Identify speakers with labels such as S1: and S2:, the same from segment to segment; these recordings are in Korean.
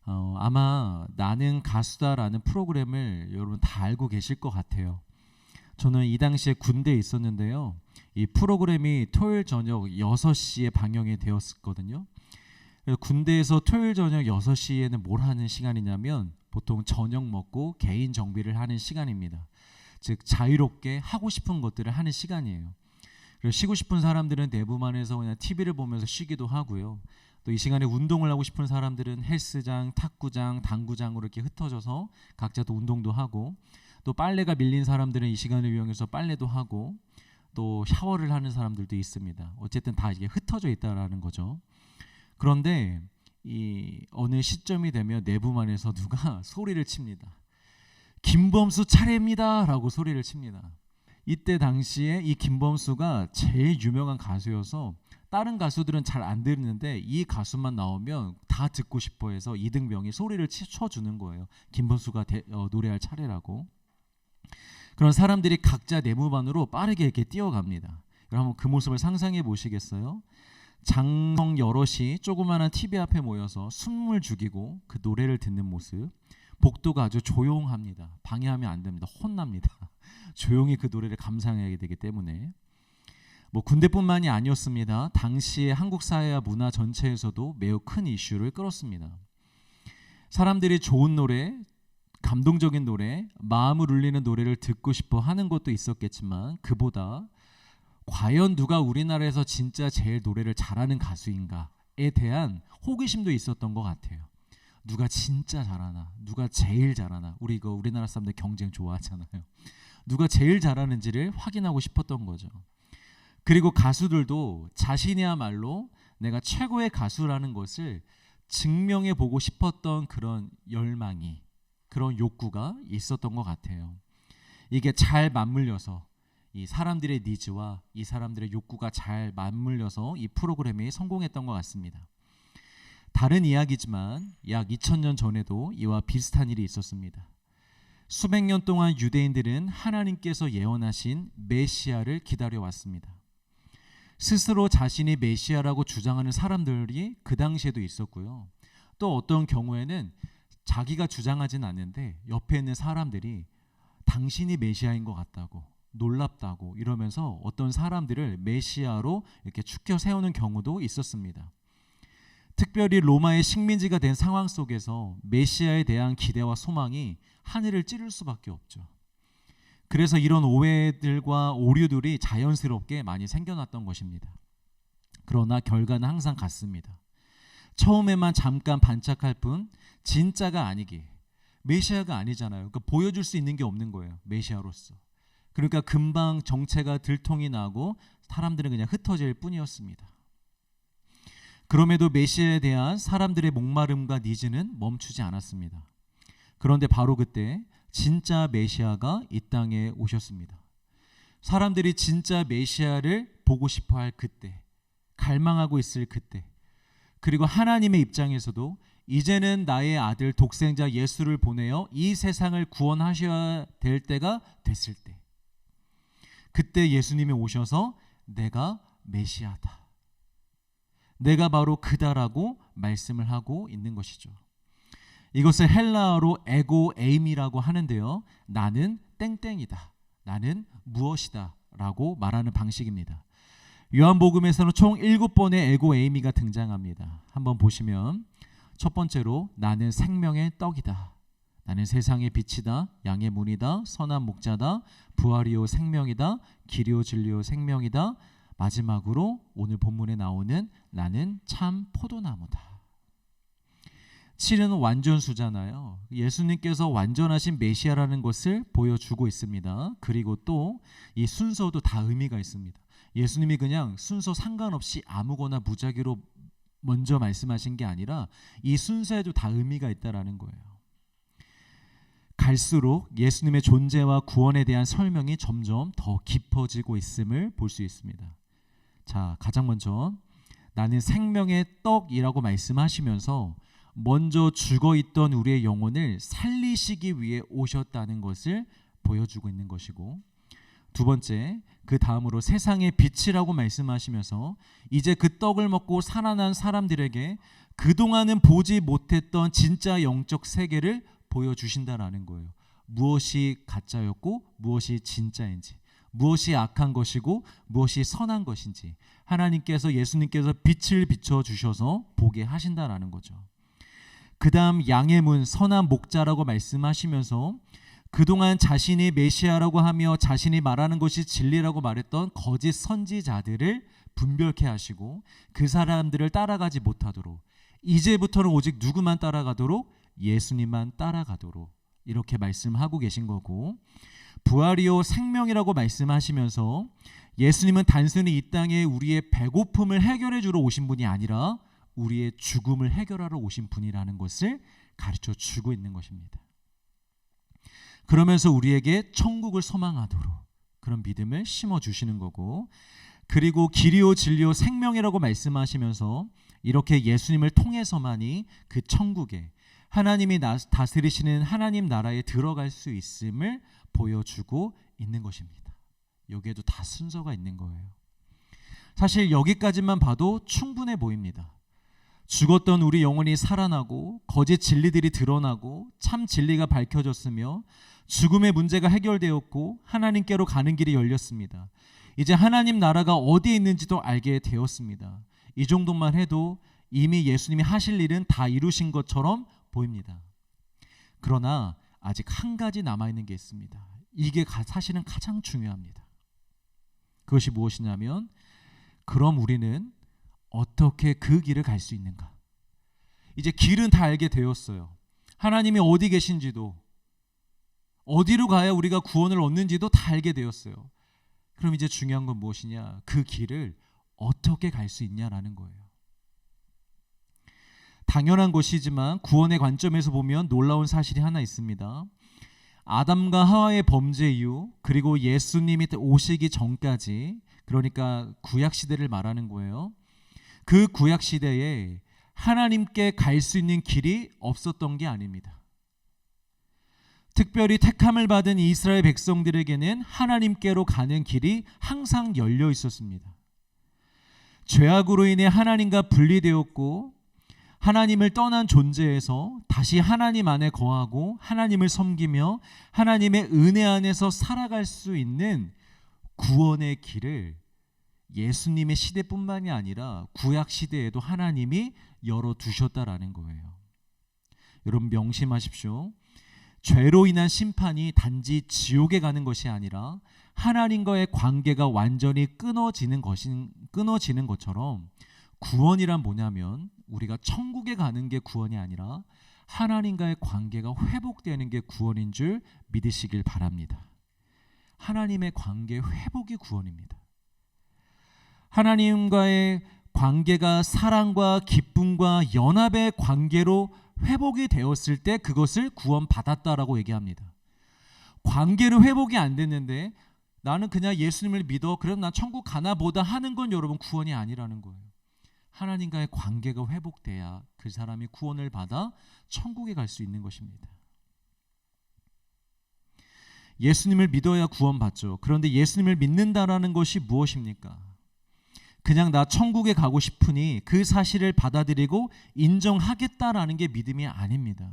S1: 아마 나는 가수다라는 프로그램을 여러분 다 알고 계실 것 같아요. 저는 이 당시에 군대에 있었는데요. 이 프로그램이 토요일 저녁 6시에 방영이 되었거든요. 그래서 군대에서 토요일 저녁 6시에는 뭘 하는 시간이냐면 보통 저녁 먹고 개인 정비를 하는 시간입니다. 즉 자유롭게 하고 싶은 것들을 하는 시간이에요. 그래서 쉬고 싶은 사람들은 내부만에서 그냥 TV를 보면서 쉬기도 하고요. 또 이 시간에 운동을 하고 싶은 사람들은 헬스장, 탁구장, 당구장으로 이렇게 흩어져서 각자 또 운동도 하고, 또 빨래가 밀린 사람들은 이 시간을 이용해서 빨래도 하고, 또 샤워를 하는 사람들도 있습니다. 어쨌든 다 이게 흩어져 있다라는 거죠. 그런데 이 어느 시점이 되면 내부만에서 누가 소리를 칩니다. 김범수 차례입니다라고 소리를 칩니다. 이때 당시에 이 김범수가 제일 유명한 가수여서 다른 가수들은 잘 안 듣는데 이 가수만 나오면 다 듣고 싶어해서 이등병이 소리를 쳐주는 거예요. 김범수가 노래할 차례라고. 그런 사람들이 각자 내무반으로 빠르게 이렇게 뛰어갑니다. 그럼 한번 그 모습을 상상해 보시겠어요? 장성 여럿이 조그마한 TV 앞에 모여서 숨을 죽이고 그 노래를 듣는 모습. 복도가 아주 조용합니다. 방해하면 안 됩니다. 혼납니다. 조용히 그 노래를 감상해야 되기 때문에. 군대뿐만이 아니었습니다. 당시의 한국 사회와 문화 전체에서도 매우 큰 이슈를 끌었습니다. 사람들이 좋은 노래, 감동적인 노래, 마음을 울리는 노래를 듣고 싶어 하는 것도 있었겠지만 그보다 과연 누가 우리나라에서 진짜 제일 노래를 잘하는 가수인가에 대한 호기심도 있었던 것 같아요. 누가 진짜 잘하나, 누가 제일 잘하나. 우리나라 사람들 경쟁 좋아하잖아요. 누가 제일 잘하는지를 확인하고 싶었던 거죠. 그리고 가수들도 자신이야말로 내가 최고의 가수라는 것을 증명해 보고 싶었던 그런 열망이, 그런 욕구가 있었던 것 같아요. 이게 잘 맞물려서 이 사람들의 니즈와 이 사람들의 욕구가 잘 맞물려서 이 프로그램이 성공했던 것 같습니다. 다른 이야기지만 약 2000년 전에도 이와 비슷한 일이 있었습니다. 수백 년 동안 유대인들은 하나님께서 예언하신 메시아를 기다려왔습니다. 스스로 자신이 메시아라고 주장하는 사람들이 그 당시에도 있었고요. 또 어떤 경우에는 자기가 주장하진 않는데 옆에 있는 사람들이 당신이 메시아인 것 같다고, 놀랍다고 이러면서 어떤 사람들을 메시아로 이렇게 추켜 세우는 경우도 있었습니다. 특별히 로마의 식민지가 된 상황 속에서 메시아에 대한 기대와 소망이 하늘을 찌를 수밖에 없죠. 그래서 이런 오해들과 오류들이 자연스럽게 많이 생겨났던 것입니다. 그러나 결과는 항상 같습니다. 처음에만 잠깐 반짝할 뿐 진짜가 아니기, 메시아가 아니잖아요. 그러니까 보여줄 수 있는 게 없는 거예요. 메시아로서. 그러니까 금방 정체가 들통이 나고 사람들은 그냥 흩어질 뿐이었습니다. 그럼에도 메시아에 대한 사람들의 목마름과 니즈는 멈추지 않았습니다. 그런데 바로 그때 진짜 메시아가 이 땅에 오셨습니다. 사람들이 진짜 메시아를 보고 싶어할 그때, 갈망하고 있을 그때, 그리고 하나님의 입장에서도 이제는 나의 아들 독생자 예수를 보내어 이 세상을 구원하셔야 될 때가 됐을 때, 그때 예수님이 오셔서 내가 메시아다, 내가 바로 그다라고 말씀을 하고 있는 것이죠. 이것을 헬라어로 에고 에임이라고 하는데요. 나는 땡땡이다, 나는 무엇이다 라고 말하는 방식입니다. 요한복음에서는 총 7번의 에고 에이미가 등장합니다. 한번 보시면 첫 번째로 나는 생명의 떡이다, 나는 세상의 빛이다, 양의 문이다, 선한 목자다, 부활이요 생명이다, 길이요 진리요 생명이다, 마지막으로 오늘 본문에 나오는 나는 참 포도나무다. 7은 완전수잖아요. 예수님께서 완전하신 메시아라는 것을 보여주고 있습니다. 그리고 또 이 순서도 다 의미가 있습니다. 예수님이 그냥 순서 상관없이 아무거나 무작위로 먼저 말씀하신 게 아니라 이 순서에도 다 의미가 있다라는 거예요. 갈수록 예수님의 존재와 구원에 대한 설명이 점점 더 깊어지고 있음을 볼 수 있습니다. 자, 가장 먼저 나는 생명의 떡이라고 말씀하시면서 먼저 죽어있던 우리의 영혼을 살리시기 위해 오셨다는 것을 보여주고 있는 것이고, 두 번째, 그 다음으로 세상의 빛이라고 말씀하시면서 이제 그 떡을 먹고 살아난 사람들에게 그동안은 보지 못했던 진짜 영적 세계를 보여주신다라는 거예요. 무엇이 가짜였고 무엇이 진짜인지, 무엇이 악한 것이고 무엇이 선한 것인지 하나님께서, 예수님께서 빛을 비춰주셔서 보게 하신다라는 거죠. 그 다음 양의 문, 선한 목자라고 말씀하시면서 그동안 자신이 메시아라고 하며 자신이 말하는 것이 진리라고 말했던 거짓 선지자들을 분별케 하시고 그 사람들을 따라가지 못하도록, 이제부터는 오직 누구만 따라가도록? 예수님만 따라가도록 이렇게 말씀하고 계신 거고, 부활이요 생명이라고 말씀하시면서 예수님은 단순히 이 땅에 우리의 배고픔을 해결해 주러 오신 분이 아니라 우리의 죽음을 해결하러 오신 분이라는 것을 가르쳐 주고 있는 것입니다. 그러면서 우리에게 천국을 소망하도록 그런 믿음을 심어주시는 거고, 그리고 길이요 진리요 생명이라고 말씀하시면서 이렇게 예수님을 통해서만이 그 천국에 하나님이 다스리시는 하나님 나라에 들어갈 수 있음을 보여주고 있는 것입니다. 여기에도 다 순서가 있는 거예요. 사실 여기까지만 봐도 충분해 보입니다. 죽었던 우리 영혼이 살아나고 거짓 진리들이 드러나고 참 진리가 밝혀졌으며 죽음의 문제가 해결되었고 하나님께로 가는 길이 열렸습니다. 이제 하나님 나라가 어디에 있는지도 알게 되었습니다. 이 정도만 해도 이미 예수님이 하실 일은 다 이루신 것처럼 보입니다. 그러나 아직 한 가지 남아있는 게 있습니다. 이게 사실은 가장 중요합니다. 그것이 무엇이냐면, 그럼 우리는 어떻게 그 길을 갈 수 있는가? 이제 길은 다 알게 되었어요. 하나님이 어디 계신지도, 어디로 가야 우리가 구원을 얻는지도 다 알게 되었어요. 그럼 이제 중요한 건 무엇이냐? 그 길을 어떻게 갈 수 있냐라는 거예요. 당연한 것이지만 구원의 관점에서 보면 놀라운 사실이 하나 있습니다. 아담과 하와의 범죄 이후, 그리고 예수님이 오시기 전까지, 그러니까 구약 시대를 말하는 거예요. 그 구약 시대에 하나님께 갈 수 있는 길이 없었던 게 아닙니다. 특별히 택함을 받은 이스라엘 백성들에게는 하나님께로 가는 길이 항상 열려 있었습니다. 죄악으로 인해 하나님과 분리되었고 하나님을 떠난 존재에서 다시 하나님 안에 거하고 하나님을 섬기며 하나님의 은혜 안에서 살아갈 수 있는 구원의 길을 예수님의 시대뿐만이 아니라 구약 시대에도 하나님이 열어두셨다라는 거예요. 여러분 명심하십시오. 죄로 인한 심판이 단지 지옥에 가는 것이 아니라 하나님과의 관계가 완전히 끊어지는 것처럼, 구원이란 뭐냐면 우리가 천국에 가는 게 구원이 아니라 하나님과의 관계가 회복되는 게 구원인 줄 믿으시길 바랍니다. 하나님의 관계 회복이 구원입니다. 하나님과의 관계가 사랑과 기쁨과 연합의 관계로 회복이 되었을 때 그것을 구원받았다라고 얘기합니다. 관계로 회복이 안 됐는데 나는 그냥 예수님을 믿어, 그럼 난 천국 가나 보다 하는 건 여러분 구원이 아니라는 거예요. 하나님과의 관계가 회복돼야 그 사람이 구원을 받아 천국에 갈 수 있는 것입니다. 예수님을 믿어야 구원받죠. 그런데 예수님을 믿는다라는 것이 무엇입니까? 그냥 나 천국에 가고 싶으니 그 사실을 받아들이고 인정하겠다라는 게 믿음이 아닙니다.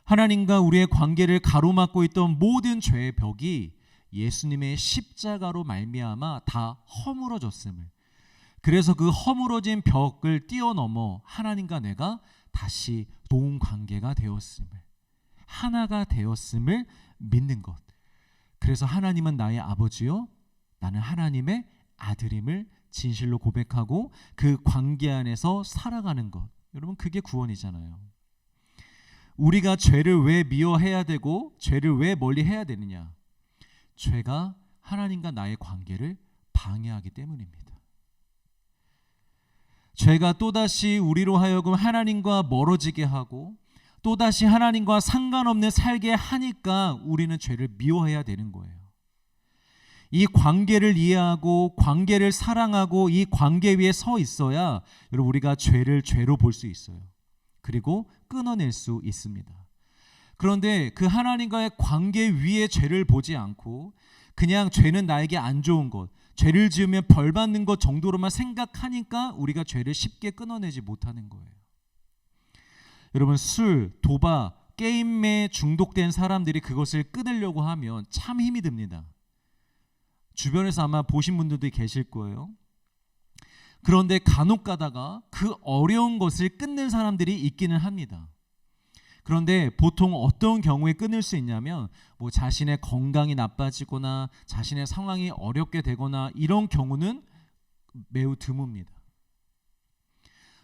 S1: 하나님과 우리의 관계를 가로막고 있던 모든 죄의 벽이 예수님의 십자가로 말미암아 다 허물어졌음을, 그래서 그 허물어진 벽을 뛰어넘어 하나님과 내가 다시 좋은 관계가 되었음을, 하나가 되었음을 믿는 것. 그래서 하나님은 나의 아버지요 나는 하나님의 아들임을 진실로 고백하고 그 관계 안에서 살아가는 것. 여러분 그게 구원이잖아요. 우리가 죄를 왜 미워해야 되고 죄를 왜 멀리해야 되느냐? 죄가 하나님과 나의 관계를 방해하기 때문입니다. 죄가 또다시 우리로 하여금 하나님과 멀어지게 하고 또다시 하나님과 상관없는 살게 하니까 우리는 죄를 미워해야 되는 거예요. 이 관계를 이해하고 관계를 사랑하고 이 관계 위에 서 있어야 여러분 우리가 죄를 죄로 볼 수 있어요. 그리고 끊어낼 수 있습니다. 그런데 그 하나님과의 관계 위에 죄를 보지 않고 그냥 죄는 나에게 안 좋은 것, 죄를 지으면 벌 받는 것 정도로만 생각하니까 우리가 죄를 쉽게 끊어내지 못하는 거예요. 여러분, 술, 도박, 게임에 중독된 사람들이 그것을 끊으려고 하면 참 힘이 듭니다. 주변에서 아마 보신 분들도 계실 거예요. 그런데 간혹 가다가 그 어려운 것을 끊는 사람들이 있기는 합니다. 그런데 보통 어떤 경우에 끊을 수 있냐면 뭐 자신의 건강이 나빠지거나 자신의 상황이 어렵게 되거나 이런 경우는 매우 드뭅니다.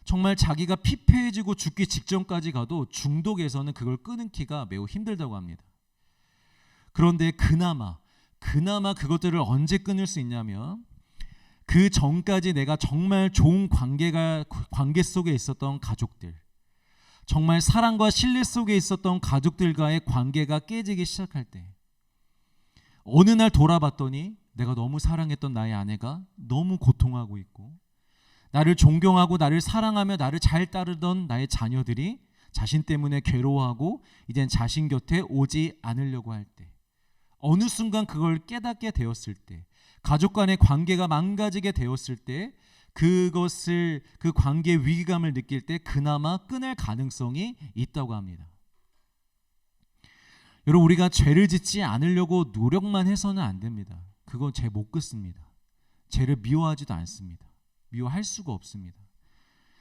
S1: 정말 자기가 피폐해지고 죽기 직전까지 가도 중독에서는 그걸 끊기가 매우 힘들다고 합니다. 그런데 그나마 그것들을 언제 끊을 수 있냐면 그 전까지 내가 정말 좋은 관계 속에 있었던 가족들, 정말 사랑과 신뢰 속에 있었던 가족들과의 관계가 깨지기 시작할 때, 어느 날 돌아봤더니 내가 너무 사랑했던 나의 아내가 너무 고통하고 있고, 나를 존경하고 나를 사랑하며 나를 잘 따르던 나의 자녀들이 자신 때문에 괴로워하고 이젠 자신 곁에 오지 않으려고 할 때, 어느 순간 그걸 깨닫게 되었을 때, 가족 간의 관계가 망가지게 되었을 때, 그 관계의 위기감을 느낄 때 그나마 끊을 가능성이 있다고 합니다. 여러분, 우리가 죄를 짓지 않으려고 노력만 해서는 안 됩니다. 그건 죄 못 끊습니다. 죄를 미워하지도 않습니다. 미워할 수가 없습니다.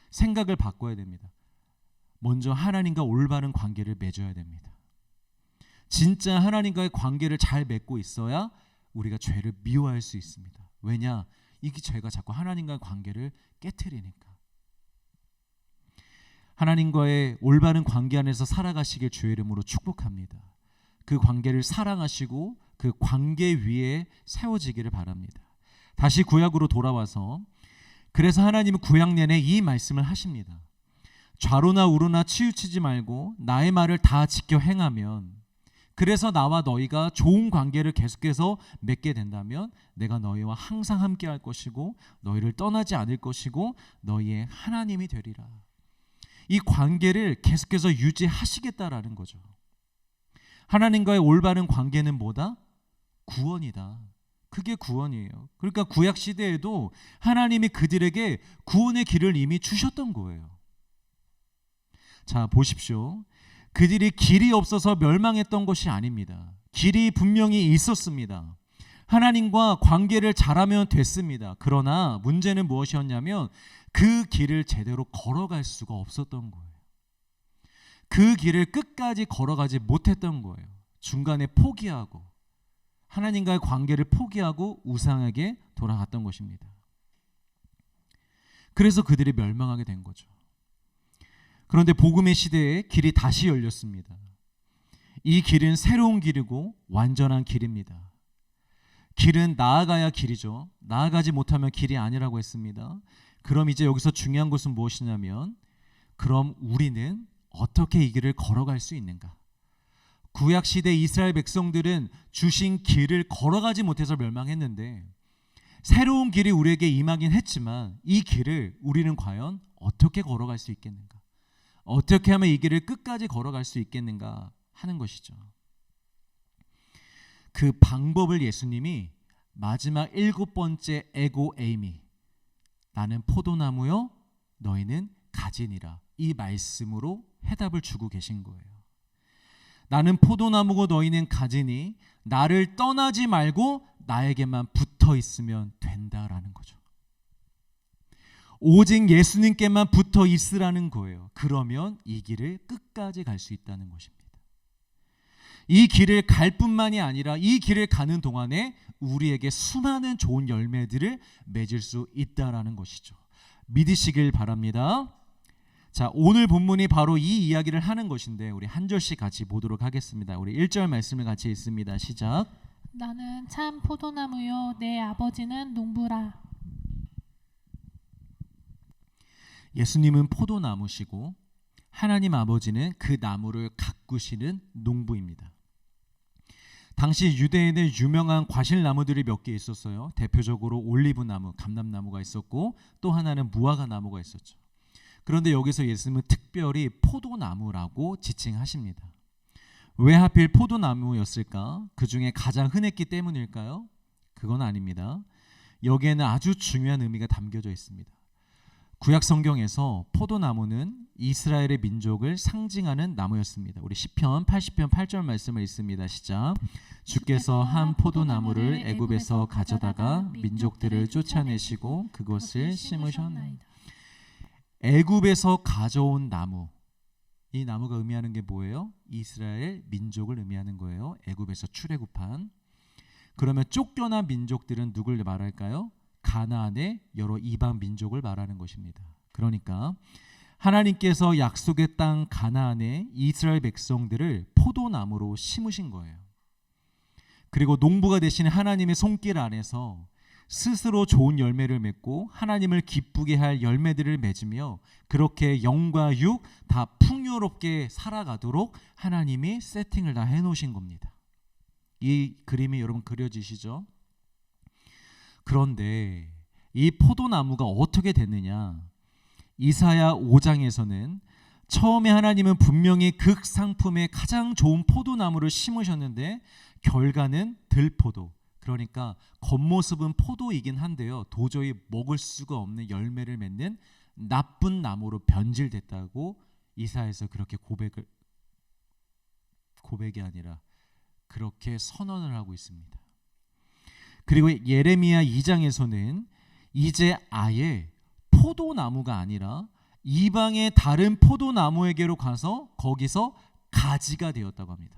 S1: 생각을 바꿔야 됩니다. 먼저 하나님과 올바른 관계를 맺어야 됩니다. 진짜 하나님과의 관계를 잘 맺고 있어야 우리가 죄를 미워할 수 있습니다. 왜냐? 이 죄가 자꾸 하나님과의 관계를 깨트리니까. 하나님과의 올바른 관계 안에서 살아가시길 주의 이름으로 축복합니다. 그 관계를 사랑하시고 그 관계 위에 세워지기를 바랍니다. 다시 구약으로 돌아와서, 그래서 하나님은 구약 내내 이 말씀을 하십니다. 좌로나 우로나 치우치지 말고 나의 말을 다 지켜 행하면, 그래서 나와 너희가 좋은 관계를 계속해서 맺게 된다면 내가 너희와 항상 함께 할 것이고 너희를 떠나지 않을 것이고 너희의 하나님이 되리라. 이 관계를 계속해서 유지하시겠다라는 거죠. 하나님과의 올바른 관계는 뭐다? 구원이다. 그게 구원이에요. 그러니까 구약 시대에도 하나님이 그들에게 구원의 길을 이미 주셨던 거예요. 자, 보십시오. 그들이 길이 없어서 멸망했던 것이 아닙니다. 길이 분명히 있었습니다. 하나님과 관계를 잘하면 됐습니다. 그러나 문제는 무엇이었냐면 그 길을 제대로 걸어갈 수가 없었던 거예요. 그 길을 끝까지 걸어가지 못했던 거예요. 중간에 포기하고 하나님과의 관계를 포기하고 우상에게 돌아갔던 것입니다. 그래서 그들이 멸망하게 된 거죠. 그런데 복음의 시대에 길이 다시 열렸습니다. 이 길은 새로운 길이고 완전한 길입니다. 길은 나아가야 길이죠. 나아가지 못하면 길이 아니라고 했습니다. 그럼 이제 여기서 중요한 것은 무엇이냐면, 그럼 우리는 어떻게 이 길을 걸어갈 수 있는가? 구약 시대 이스라엘 백성들은 주신 길을 걸어가지 못해서 멸망했는데, 새로운 길이 우리에게 임하긴 했지만 이 길을 우리는 과연 어떻게 걸어갈 수 있겠는가? 어떻게 하면 이 길을 끝까지 걸어갈 수 있겠는가 하는 것이죠. 그 방법을 예수님이 마지막 7번째 에고 에이미, 나는 포도나무요 너희는 가지니라, 이 말씀으로 해답을 주고 계신 거예요. 나는 포도나무고 너희는 가지니 나를 떠나지 말고 나에게만 붙어 있으면 된다라는 거죠. 오직 예수님께만 붙어 있으라는 거예요. 그러면 이 길을 끝까지 갈 수 있다는 것입니다. 이 길을 갈 뿐만이 아니라 이 길을 가는 동안에 우리에게 수많은 좋은 열매들을 맺을 수 있다라는 것이죠. 믿으시길 바랍니다. 자, 오늘 본문이 바로 이 이야기를 하는 것인데 우리 한 절씩 같이 보도록 하겠습니다. 우리 1절 말씀을 같이 읽습니다. 시작.
S2: 나는 참 포도나무요 내 아버지는 농부라.
S1: 예수님은 포도나무시고 하나님 아버지는 그 나무를 가꾸시는 농부입니다. 당시 유대인의 유명한 과실나무들이 몇 개 있었어요. 대표적으로 올리브나무, 감람나무가 있었고 또 하나는 무화과 나무가 있었죠. 그런데 여기서 예수님은 특별히 포도나무라고 지칭하십니다. 왜 하필 포도나무였을까? 그 중에 가장 흔했기 때문일까요? 그건 아닙니다. 여기에는 아주 중요한 의미가 담겨져 있습니다. 구약 성경에서 포도나무는 이스라엘의 민족을 상징하는 나무였습니다. 우리 시편 80편 8절 말씀을 읽습니다. 시작. 주께서 한 포도나무를 애굽에서 가져다가 민족들을 쫓아내시고 그것을 심으셨나이다. 애굽에서 가져온 나무, 이 나무가 의미하는 게 뭐예요? 이스라엘 민족을 의미하는 거예요. 애굽에서 출애굽한. 그러면 쫓겨난 민족들은 누굴 말할까요? 가나안의 여러 이방 민족을 말하는 것입니다. 그러니까 하나님께서 약속의 땅 가나안에 이스라엘 백성들을 포도나무로 심으신 거예요. 그리고 농부가 되신 하나님의 손길 안에서 스스로 좋은 열매를 맺고 하나님을 기쁘게 할 열매들을 맺으며 그렇게 영과 육 다 풍요롭게 살아가도록 하나님이 세팅을 다 해놓으신 겁니다. 이 그림이 여러분 그려지시죠? 그런데 이 포도나무가 어떻게 됐느냐? 이사야 5장에서는 처음에 하나님은 분명히 극상품의 가장 좋은 포도나무를 심으셨는데 결과는 들포도, 그러니까 겉모습은 포도이긴 한데요, 도저히 먹을 수가 없는 열매를 맺는 나쁜 나무로 변질됐다고 이사야에서 그렇게 고백이 아니라 그렇게 선언을 하고 있습니다. 그리고 예레미야 2장에서는 이제 아예 포도나무가 아니라 이방의 다른 포도나무에게로 가서 거기서 가지가 되었다고 합니다.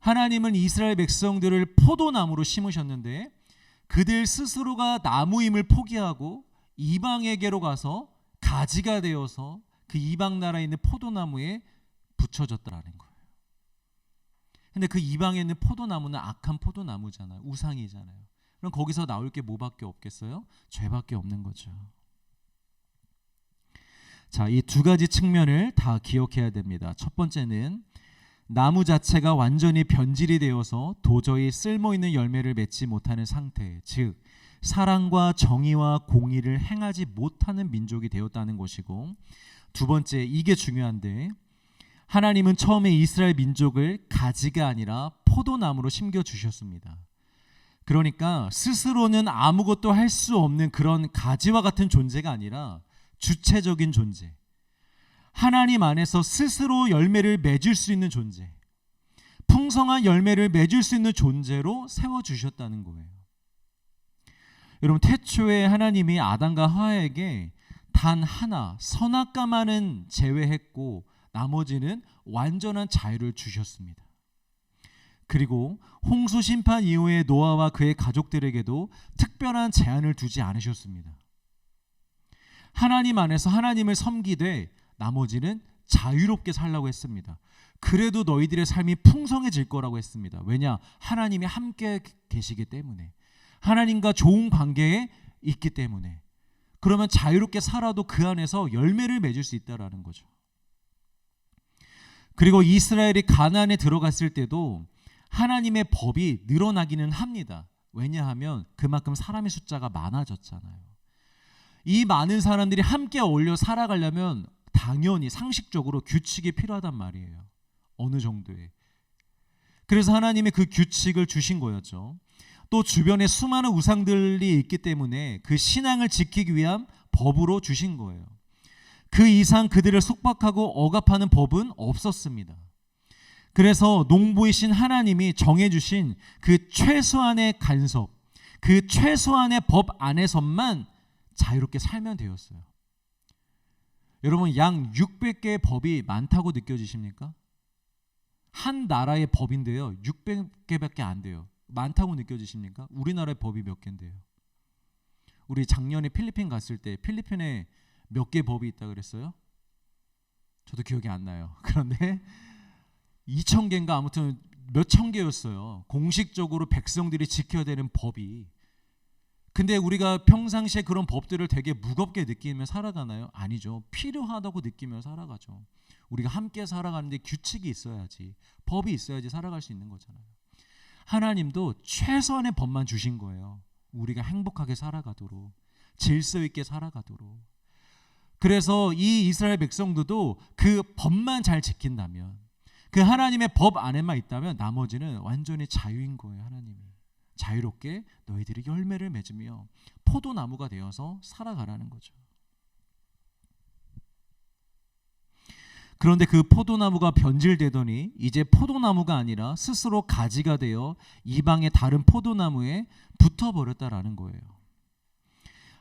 S1: 하나님은 이스라엘 백성들을 포도나무로 심으셨는데 그들 스스로가 나무임을 포기하고 이방에게로 가서 가지가 되어서 그 이방 나라에 있는 포도나무에 붙여졌다라는 거예요. 근데 그 이방에 있는 포도나무는 악한 포도나무잖아요. 우상이잖아요. 그럼 거기서 나올 게 뭐밖에 없겠어요? 죄밖에 없는 거죠. 자, 이 두 가지 측면을 다 기억해야 됩니다. 첫 번째는 나무 자체가 완전히 변질이 되어서 도저히 쓸모있는 열매를 맺지 못하는 상태, 즉 사랑과 정의와 공의를 행하지 못하는 민족이 되었다는 것이고, 두 번째, 이게 중요한데 하나님은 처음에 이스라엘 민족을 가지가 아니라 포도나무로 심겨주셨습니다. 그러니까 스스로는 아무것도 할 수 없는 그런 가지와 같은 존재가 아니라 주체적인 존재, 하나님 안에서 스스로 열매를 맺을 수 있는 존재, 풍성한 열매를 맺을 수 있는 존재로 세워주셨다는 거예요. 여러분, 태초에 하나님이 아담과 하와에게 단 하나 선악과만은 제외했고 나머지는 완전한 자유를 주셨습니다. 그리고 홍수 심판 이후에 노아와 그의 가족들에게도 특별한 제한을 두지 않으셨습니다. 하나님 안에서 하나님을 섬기되 나머지는 자유롭게 살라고 했습니다. 그래도 너희들의 삶이 풍성해질 거라고 했습니다. 왜냐? 하나님이 함께 계시기 때문에, 하나님과 좋은 관계에 있기 때문에. 그러면 자유롭게 살아도 그 안에서 열매를 맺을 수 있다라는 거죠. 그리고 이스라엘이 가나안에 들어갔을 때도 하나님의 법이 늘어나기는 합니다. 왜냐하면 그만큼 사람의 숫자가 많아졌잖아요. 이 많은 사람들이 함께 어울려 살아가려면 당연히 상식적으로 규칙이 필요하단 말이에요. 어느 정도의. 그래서 하나님의 그 규칙을 주신 거였죠. 또 주변에 수많은 우상들이 있기 때문에 그 신앙을 지키기 위한 법으로 주신 거예요. 그 이상 그들을 속박하고 억압하는 법은 없었습니다. 그래서 농부이신 하나님이 정해주신 그 최소한의 간섭, 그 최소한의 법 안에서만 자유롭게 살면 되었어요. 여러분, 양 600개의 법이 많다고 느껴지십니까? 한 나라의 법인데요, 600개밖에 안 돼요. 많다고 느껴지십니까? 우리나라의 법이 몇 개인데요. 우리 작년에 필리핀 갔을 때 필리핀에 몇 개 법이 있다 그랬어요? 저도 기억이 안 나요. 그런데 2,000개인가 아무튼 몇천 개였어요. 공식적으로 백성들이 지켜야 되는 법이. 근데 우리가 평상시에 그런 법들을 되게 무겁게 느끼며 살아가나요? 아니죠. 필요하다고 느끼며 살아가죠. 우리가 함께 살아가는데 규칙이 있어야지, 법이 있어야지 살아갈 수 있는 거잖아요. 하나님도 최소한의 법만 주신 거예요. 우리가 행복하게 살아가도록, 질서 있게 살아가도록. 그래서 이 이스라엘 백성들도 그 법만 잘 지킨다면, 그 하나님의 법 안에만 있다면 나머지는 완전히 자유인 거예요. 하나님이 자유롭게 너희들이 열매를 맺으며 포도나무가 되어서 살아가라는 거죠. 그런데 그 포도나무가 변질되더니 이제 포도나무가 아니라 스스로 가지가 되어 이방의 다른 포도나무에 붙어버렸다라는 거예요.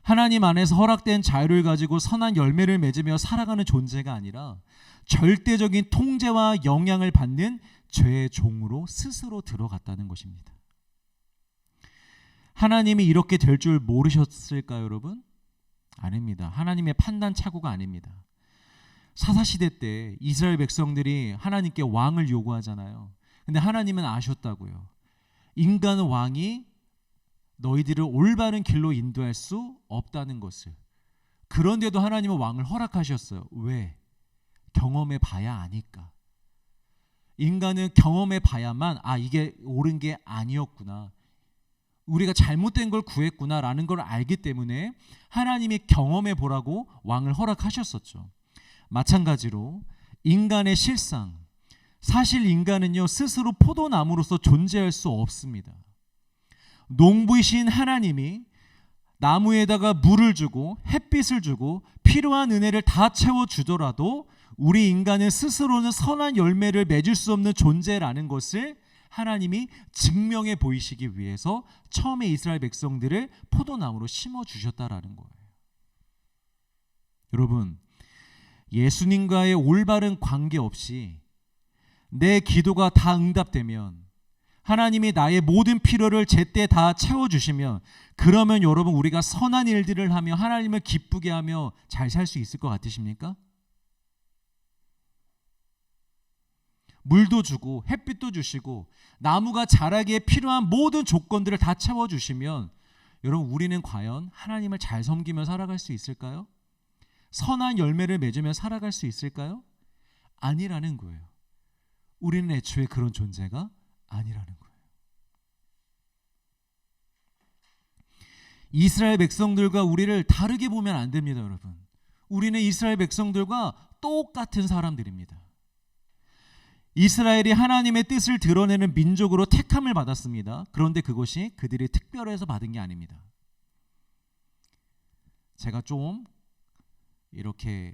S1: 하나님 안에서 허락된 자유를 가지고 선한 열매를 맺으며 살아가는 존재가 아니라 절대적인 통제와 영향을 받는 죄의 종으로 스스로 들어갔다는 것입니다. 하나님이 이렇게 될 줄 모르셨을까요, 여러분? 아닙니다. 하나님의 판단 착오가 아닙니다. 사사시대 때 이스라엘 백성들이 하나님께 왕을 요구하잖아요. 근데 하나님은 아셨다고요. 인간은 왕이 너희들을 올바른 길로 인도할 수 없다는 것을. 그런데도 하나님은 왕을 허락하셨어요. 왜? 경험해 봐야 아니까. 인간은 경험해 봐야만 이게 옳은 게 아니었구나, 우리가 잘못된 걸 구했구나라는 걸 알기 때문에 하나님이 경험해 보라고 왕을 허락하셨었죠. 마찬가지로 인간의 실상, 사실 인간은요 스스로 포도나무로서 존재할 수 없습니다. 농부이신 하나님이 나무에다가 물을 주고 햇빛을 주고 필요한 은혜를 다 채워주더라도 우리 인간은 스스로는 선한 열매를 맺을 수 없는 존재라는 것을 하나님이 증명해 보이시기 위해서 처음에 이스라엘 백성들을 포도나무로 심어주셨다라는 거예요. 여러분, 예수님과의 올바른 관계 없이 내 기도가 다 응답되면, 하나님이 나의 모든 필요를 제때 다 채워주시면, 그러면 여러분 우리가 선한 일들을 하며 하나님을 기쁘게 하며 잘 살 수 있을 것 같으십니까? 물도 주고 햇빛도 주시고 나무가 자라기에 필요한 모든 조건들을 다 채워주시면 여러분 우리는 과연 하나님을 잘 섬기며 살아갈 수 있을까요? 선한 열매를 맺으며 살아갈 수 있을까요? 아니라는 거예요. 우리는 애초에 그런 존재가 아니라는 거예요. 이스라엘 백성들과 우리를 다르게 보면 안 됩니다, 여러분. 우리는 이스라엘 백성들과 똑같은 사람들입니다. 이스라엘이 하나님의 뜻을 드러내는 민족으로 택함을 받았습니다. 그런데 그것이 그들이 특별해서 받은 게 아닙니다. 제가 좀 이렇게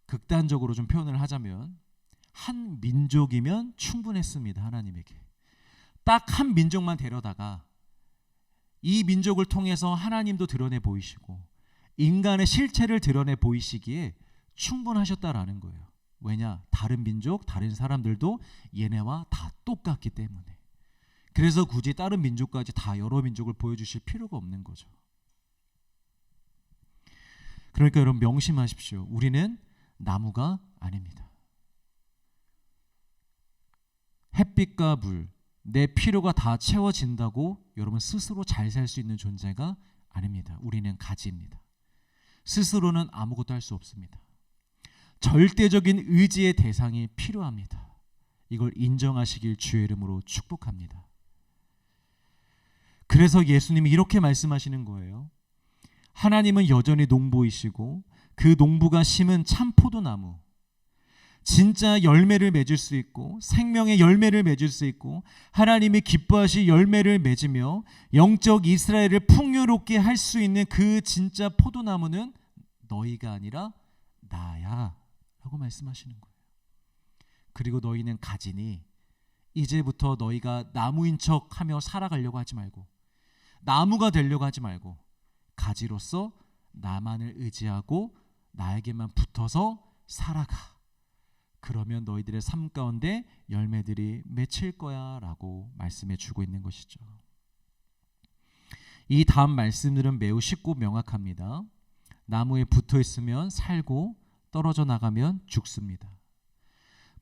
S1: 극단적으로 좀 표현을 하자면 한 민족이면 충분했습니다. 하나님에게 딱 한 민족만 데려다가 이 민족을 통해서 하나님도 드러내 보이시고 인간의 실체를 드러내 보이시기에 충분하셨다라는 거예요. 왜냐? 다른 민족, 다른 사람들도 얘네와 다 똑같기 때문에. 그래서 굳이 다른 민족까지 다 여러 민족을 보여주실 필요가 없는 거죠. 그러니까 여러분 명심하십시오. 우리는 나무가 아닙니다. 햇빛과 물, 내 필요가 다 채워진다고 여러분 스스로 잘 살 수 있는 존재가 아닙니다. 우리는 가지입니다. 스스로는 아무것도 할 수 없습니다. 절대적인 의지의 대상이 필요합니다. 이걸 인정하시길 주의 이름으로 축복합니다. 그래서 예수님이 이렇게 말씀하시는 거예요. 하나님은 여전히 농부이시고 그 농부가 심은 참 포도나무, 진짜 열매를 맺을 수 있고 생명의 열매를 맺을 수 있고 하나님이 기뻐하실 열매를 맺으며 영적 이스라엘을 풍요롭게 할 수 있는 그 진짜 포도나무는 너희가 아니라 나야 라고 말씀하시는 거예요. 그리고 너희는 가지니 이제부터 너희가 나무인 척 하며 살아가려고 하지 말고 나무가 되려고 하지 말고 가지로서 나만을 의지하고 나에게만 붙어서 살아가. 그러면 너희들의 삶 가운데 열매들이 맺힐 거야 라고 말씀해 주고 있는 것이죠. 이 다음 말씀들은 매우 쉽고 명확합니다. 나무에 붙어 있으면 살고 떨어져 나가면 죽습니다.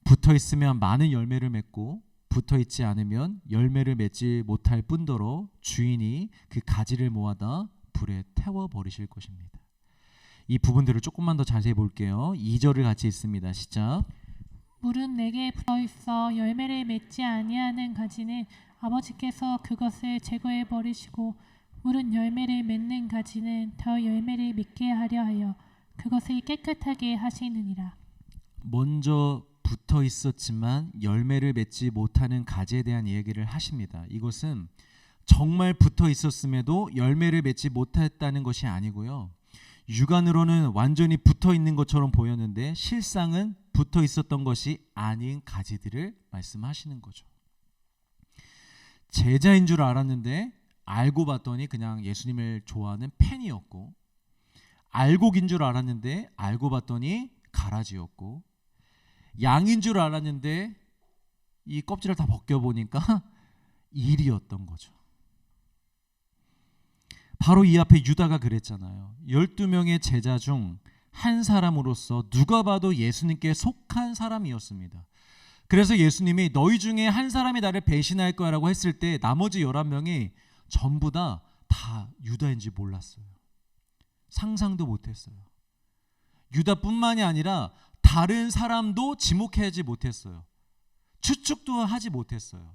S1: 붙어 있으면 많은 열매를 맺고 붙어 있지 않으면 열매를 맺지 못할 뿐더러 주인이 그 가지를 모아다 불에 태워 버리실 것입니다. 이 부분들을 조금만 더 자세히 볼게요. 2절을 같이 읽습니다. 시작.
S2: 물은 내게 붙어 있어 열매를 맺지 아니하는 가지는 아버지께서 그것을 제거해 버리시고 물은 열매를 맺는 가지는 더 열매를 맺게 하려 하여 그것을 깨끗하게 하시느니라.
S1: 먼저 붙어 있었지만 열매를 맺지 못하는 가지에 대한 얘기를 하십니다. 이것은 정말 붙어 있었음에도 열매를 맺지 못했다는 것이 아니고요. 육안으로는 완전히 붙어 있는 것처럼 보였는데 실상은 붙어 있었던 것이 아닌 가지들을 말씀하시는 거죠. 제자인 줄 알았는데 알고 봤더니 그냥 예수님을 좋아하는 팬이었고, 알곡인 줄 알았는데 알고 봤더니 가라지였고, 양인 줄 알았는데 이 껍질을 다 벗겨보니까 일이었던 거죠. 바로 이 앞에 유다가 그랬잖아요. 12명의 제자 중 한 사람으로서 누가 봐도 예수님께 속한 사람이었습니다. 그래서 예수님이 너희 중에 한 사람이 나를 배신할 거라고 했을 때 나머지 11명이 전부 다 유다인지 몰랐어요. 상상도 못했어요. 유다뿐만이 아니라 다른 사람도 지목하지 못했어요. 추측도 하지 못했어요.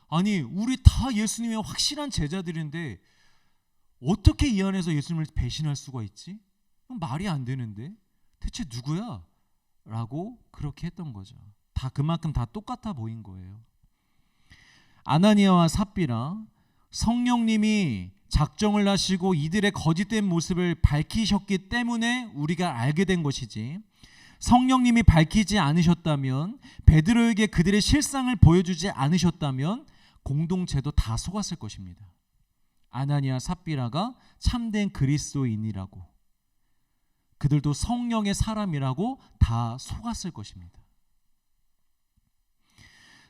S1: 아니, 우리 다 예수님의 확실한 제자들인데 어떻게 이 안에서 예수님을 배신할 수가 있지? 말이 안 되는데 대체 누구야? 라고 그렇게 했던 거죠. 다 그만큼 다 똑같아 보인 거예요. 아나니아와 삽비라, 성령님이 작정을 하시고 이들의 거짓된 모습을 밝히셨기 때문에 우리가 알게 된 것이지, 성령님이 밝히지 않으셨다면, 베드로에게 그들의 실상을 보여주지 않으셨다면 공동체도 다 속았을 것입니다. 아나니아 삽비라가 참된 그리스도인이라고, 그들도 성령의 사람이라고 다 속았을 것입니다.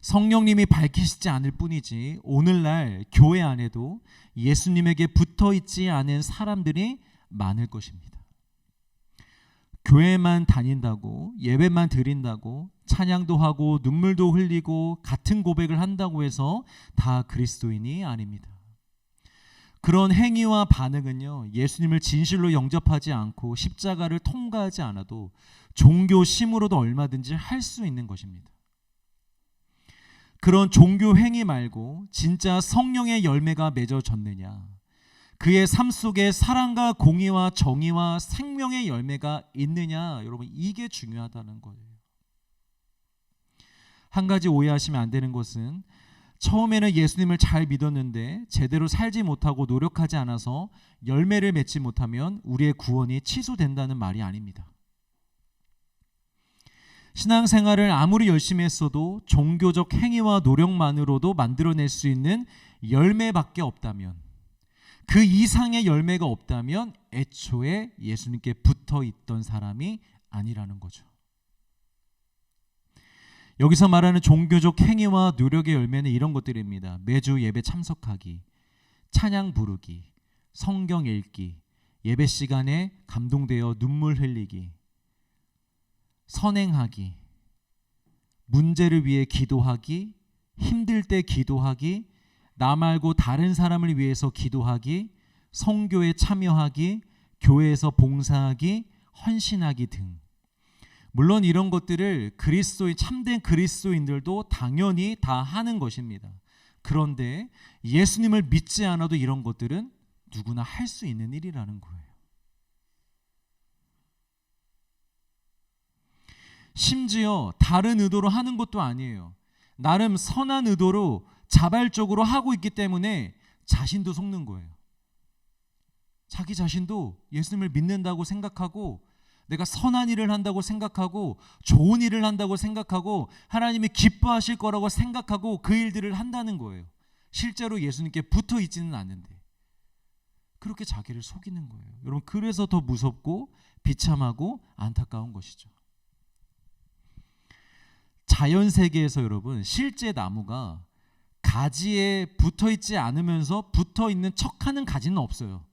S1: 성령님이 밝히시지 않을 뿐이지 오늘날 교회 안에도 예수님에게 붙어 있지 않은 사람들이 많을 것입니다. 교회만 다닌다고, 예배만 드린다고, 찬양도 하고 눈물도 흘리고 같은 고백을 한다고 해서 다 그리스도인이 아닙니다. 그런 행위와 반응은요, 예수님을 진실로 영접하지 않고 십자가를 통과하지 않아도 종교심으로도 얼마든지 할 수 있는 것입니다. 그런 종교 행위 말고 진짜 성령의 열매가 맺어졌느냐, 그의 삶 속에 사랑과 공의와 정의와 생명의 열매가 있느냐, 여러분, 이게 중요하다는 거예요. 한 가지 오해하시면 안 되는 것은, 처음에는 예수님을 잘 믿었는데 제대로 살지 못하고 노력하지 않아서 열매를 맺지 못하면 우리의 구원이 취소된다는 말이 아닙니다. 신앙생활을 아무리 열심히 했어도 종교적 행위와 노력만으로도 만들어낼 수 있는 열매밖에 없다면, 그 이상의 열매가 없다면 애초에 예수님께 붙어 있던 사람이 아니라는 거죠. 여기서 말하는 종교적 행위와 노력의 열매는 이런 것들입니다. 매주 예배 참석하기, 찬양 부르기, 성경 읽기, 예배 시간에 감동되어 눈물 흘리기, 선행하기, 문제를 위해 기도하기, 힘들 때 기도하기, 나 말고 다른 사람을 위해서 기도하기, 성교에 참여하기, 교회에서 봉사하기, 헌신하기 등. 물론 이런 것들을 그리스도인, 참된 그리스도인들도 당연히 다 하는 것입니다. 그런데 예수님을 믿지 않아도 이런 것들은 누구나 할 수 있는 일이라는 거예요. 심지어 다른 의도로 하는 것도 아니에요. 나름 선한 의도로 자발적으로 하고 있기 때문에 자신도 속는 거예요. 자기 자신도 예수님을 믿는다고 생각하고, 내가 선한 일을 한다고 생각하고, 좋은 일을 한다고 생각하고, 하나님이 기뻐하실 거라고 생각하고 그 일들을 한다는 거예요. 실제로 예수님께 붙어 있지는 않는데 그렇게 자기를 속이는 거예요. 여러분, 그래서 더 무섭고 비참하고 안타까운 것이죠. 자연 세계에서 여러분, 실제 나무가 가지에 붙어 있지 않으면서 붙어 있는 척하는 가지는 없어요.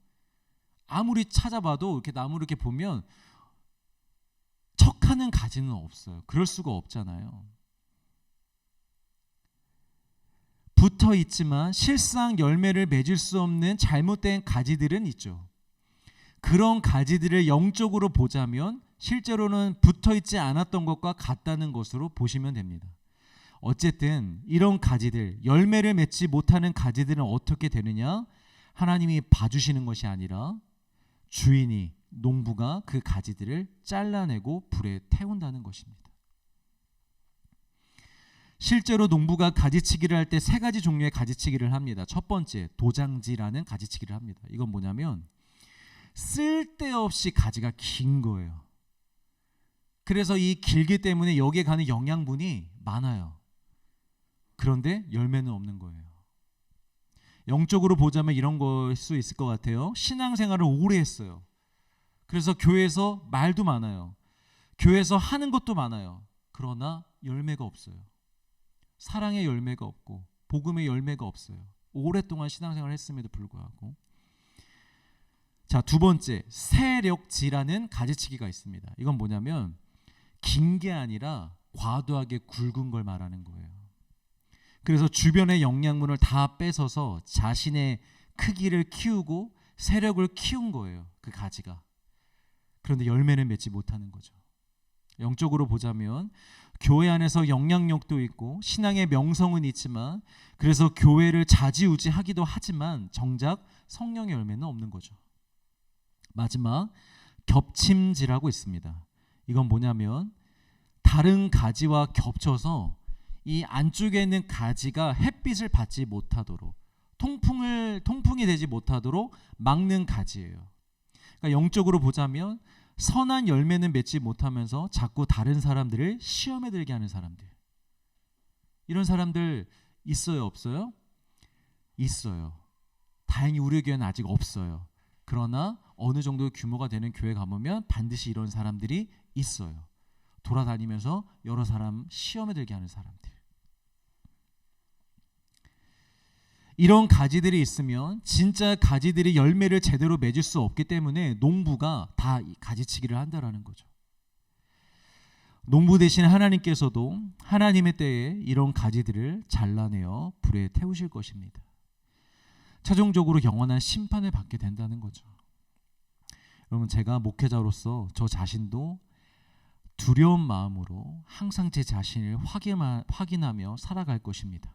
S1: 아무리 찾아봐도 이렇게 나무를 이렇게 보면 척하는 가지는 없어요. 그럴 수가 없잖아요. 붙어 있지만 실상 열매를 맺을 수 없는 잘못된 가지들은 있죠. 그런 가지들을 영적으로 보자면 실제로는 붙어 있지 않았던 것과 같다는 것으로 보시면 됩니다. 어쨌든 이런 가지들, 열매를 맺지 못하는 가지들은 어떻게 되느냐? 하나님이 봐주시는 것이 아니라 주인이, 농부가 그 가지들을 잘라내고 불에 태운다는 것입니다. 실제로 농부가 가지치기를 할 때 세 가지 종류의 가지치기를 합니다. 첫 번째, 도장지라는 가지치기를 합니다. 이건 뭐냐면 쓸데없이 가지가 긴 거예요. 그래서 이 길기 때문에 여기에 가는 영양분이 많아요. 그런데 열매는 없는 거예요. 영적으로 보자면 이런 걸 수 있을 것 같아요. 신앙생활을 오래 했어요. 그래서 교회에서 말도 많아요. 교회에서 하는 것도 많아요. 그러나 열매가 없어요. 사랑의 열매가 없고 복음의 열매가 없어요. 오랫동안 신앙생활을 했음에도 불구하고. 자, 두 번째, 세력지라는 가지치기가 있습니다. 이건 뭐냐면 긴 게 아니라 과도하게 굵은 걸 말하는 거예요. 그래서 주변의 영양분을 다 뺏어서 자신의 크기를 키우고 세력을 키운 거예요. 그 가지가. 그런데 열매는 맺지 못하는 거죠. 영적으로 보자면 교회 안에서 영향력도 있고 신앙의 명성은 있지만, 그래서 교회를 좌지우지하기도 하지만 정작 성령의 열매는 없는 거죠. 마지막, 겹침지라고 있습니다. 이건 뭐냐면 다른 가지와 겹쳐서 이 안쪽에 있는 가지가 햇빛을 받지 못하도록, 통풍이 되지 못하도록 막는 가지예요. 그러니까 영적으로 보자면 선한 열매는 맺지 못하면서 자꾸 다른 사람들을 시험에 들게 하는 사람들, 이런 사람들 있어요, 없어요? 있어요. 다행히 우리 교회는 아직 없어요. 그러나 어느 정도 규모가 되는 교회 가보면 반드시 이런 사람들이 있어요. 돌아다니면서 여러 사람 시험에 들게 하는 사람들. 이런 가지들이 있으면 진짜 가지들이 열매를 제대로 맺을 수 없기 때문에 농부가 다 가지치기를 한다라는 거죠. 농부 대신 하나님께서도 하나님의 때에 이런 가지들을 잘라내어 불에 태우실 것입니다. 최종적으로 영원한 심판을 받게 된다는 거죠. 여러분, 제가 목회자로서 저 자신도 두려운 마음으로 항상 제 자신을 확인하며 살아갈 것입니다.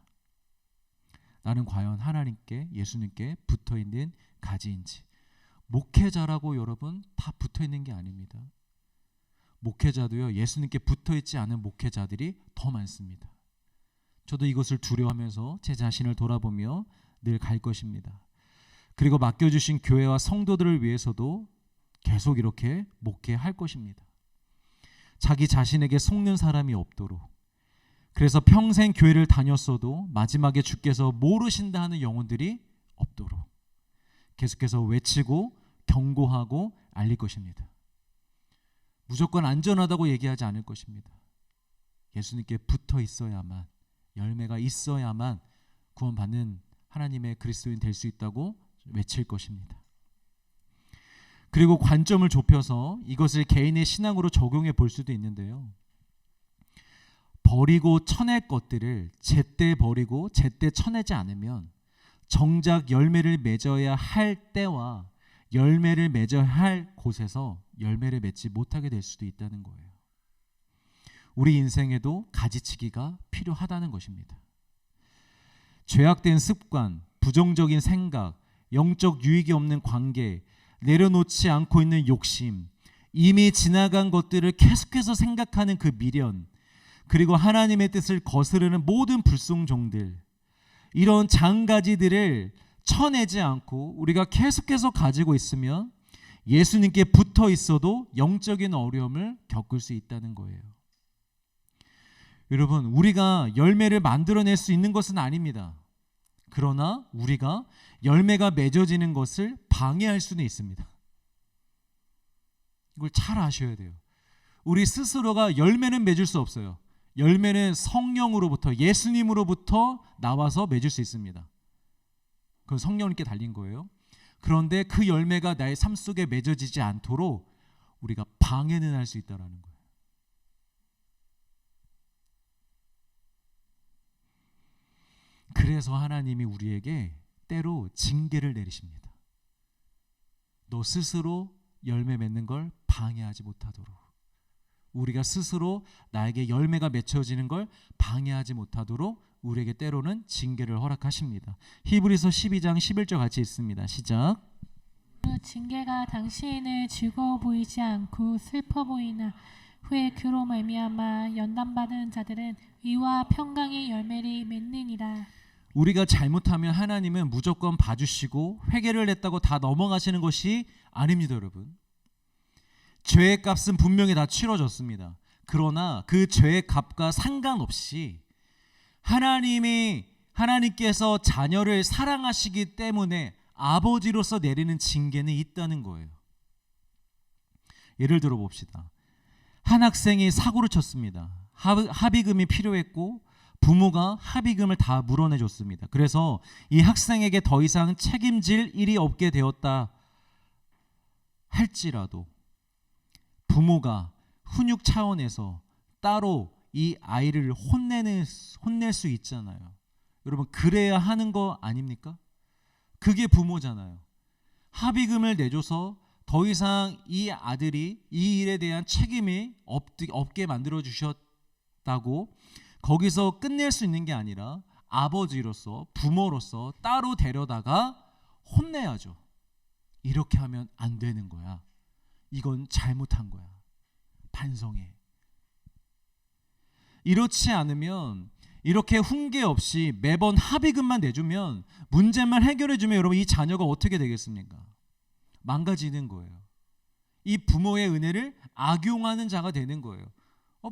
S1: 나는 과연 하나님께, 예수님께 붙어있는 가지인지. 목회자라고 여러분 다 붙어있는 게 아닙니다. 목회자도요, 예수님께 붙어있지 않은 목회자들이 더 많습니다. 저도 이것을 두려워하면서 제 자신을 돌아보며 늘 갈 것입니다. 그리고 맡겨주신 교회와 성도들을 위해서도 계속 이렇게 목회할 것입니다. 자기 자신에게 속는 사람이 없도록, 그래서 평생 교회를 다녔어도 마지막에 주께서 모르신다 하는 영혼들이 없도록 계속해서 외치고 경고하고 알릴 것입니다. 무조건 안전하다고 얘기하지 않을 것입니다. 예수님께 붙어 있어야만, 열매가 있어야만 구원받는 하나님의 그리스도인 될 수 있다고 외칠 것입니다. 그리고 관점을 좁혀서 이것을 개인의 신앙으로 적용해 볼 수도 있는데요. 버리고 쳐낼 것들을 제때 버리고 제때 쳐내지 않으면 정작 열매를 맺어야 할 때와 열매를 맺어야 할 곳에서 열매를 맺지 못하게 될 수도 있다는 거예요. 우리 인생에도 가지치기가 필요하다는 것입니다. 죄악된 습관, 부정적인 생각, 영적 유익이 없는 관계, 내려놓지 않고 있는 욕심, 이미 지나간 것들을 계속해서 생각하는 그 미련, 그리고 하나님의 뜻을 거스르는 모든 불순종들, 이런 장가지들을 쳐내지 않고 우리가 계속해서 가지고 있으면 예수님께 붙어 있어도 영적인 어려움을 겪을 수 있다는 거예요. 여러분, 우리가 열매를 만들어낼 수 있는 것은 아닙니다. 그러나 우리가 열매가 맺어지는 것을 방해할 수는 있습니다. 이걸 잘 아셔야 돼요. 우리 스스로가 열매는 맺을 수 없어요. 열매는 성령으로부터, 예수님으로부터 나와서 맺을 수 있습니다. 그건 성령님께 달린 거예요. 그런데 그 열매가 나의 삶 속에 맺어지지 않도록 우리가 방해는 할 수 있다는 거예요. 그래서 하나님이 우리에게 때로 징계를 내리십니다. 너 스스로 열매 맺는 걸 방해하지 못하도록, 우리가 스스로 나에게 열매가 맺혀지는 걸 방해하지 못하도록 우리에게 때로는 징계를 허락하십니다. 히브리서 12장 11절 같이 읽습니다. 시작.
S2: 그 징계가 당신을 즐거워 보이지 않고 슬퍼 보이나 후에 그로 말미암아 연단받은 자들은 의와 평강의 열매를 맺느니라.
S1: 우리가 잘못하면 하나님은 무조건 봐주시고 회개를 했다고 다 넘어가시는 것이 아닙니다, 여러분. 죄의 값은 분명히 다 치러졌습니다. 그러나 그 죄의 값과 상관없이 하나님께서 자녀를 사랑하시기 때문에 아버지로서 내리는 징계는 있다는 거예요. 예를 들어 봅시다. 한 학생이 사고를 쳤습니다. 합의금이 필요했고 부모가 합의금을 다 물어내줬습니다. 그래서 이 학생에게 더 이상 책임질 일이 없게 되었다 할지라도 부모가 훈육 차원에서 따로 이 아이를 혼낼 수 있잖아요. 여러분, 그래야 하는 거 아닙니까? 그게 부모잖아요. 합의금을 내줘서 더 이상 이 아들이 이 일에 대한 책임이 없게 만들어 주셨다고 거기서 끝낼 수 있는 게 아니라 아버지로서, 부모로서 따로 데려다가 혼내야죠. 이렇게 하면 안 되는 거야. 이건 잘못한 거야. 반성해. 이렇지 않으면, 이렇게 훈계 없이 매번 합의금만 내주면, 문제만 해결해주면 여러분 이 자녀가 어떻게 되겠습니까? 망가지는 거예요. 이 부모의 은혜를 악용하는 자가 되는 거예요.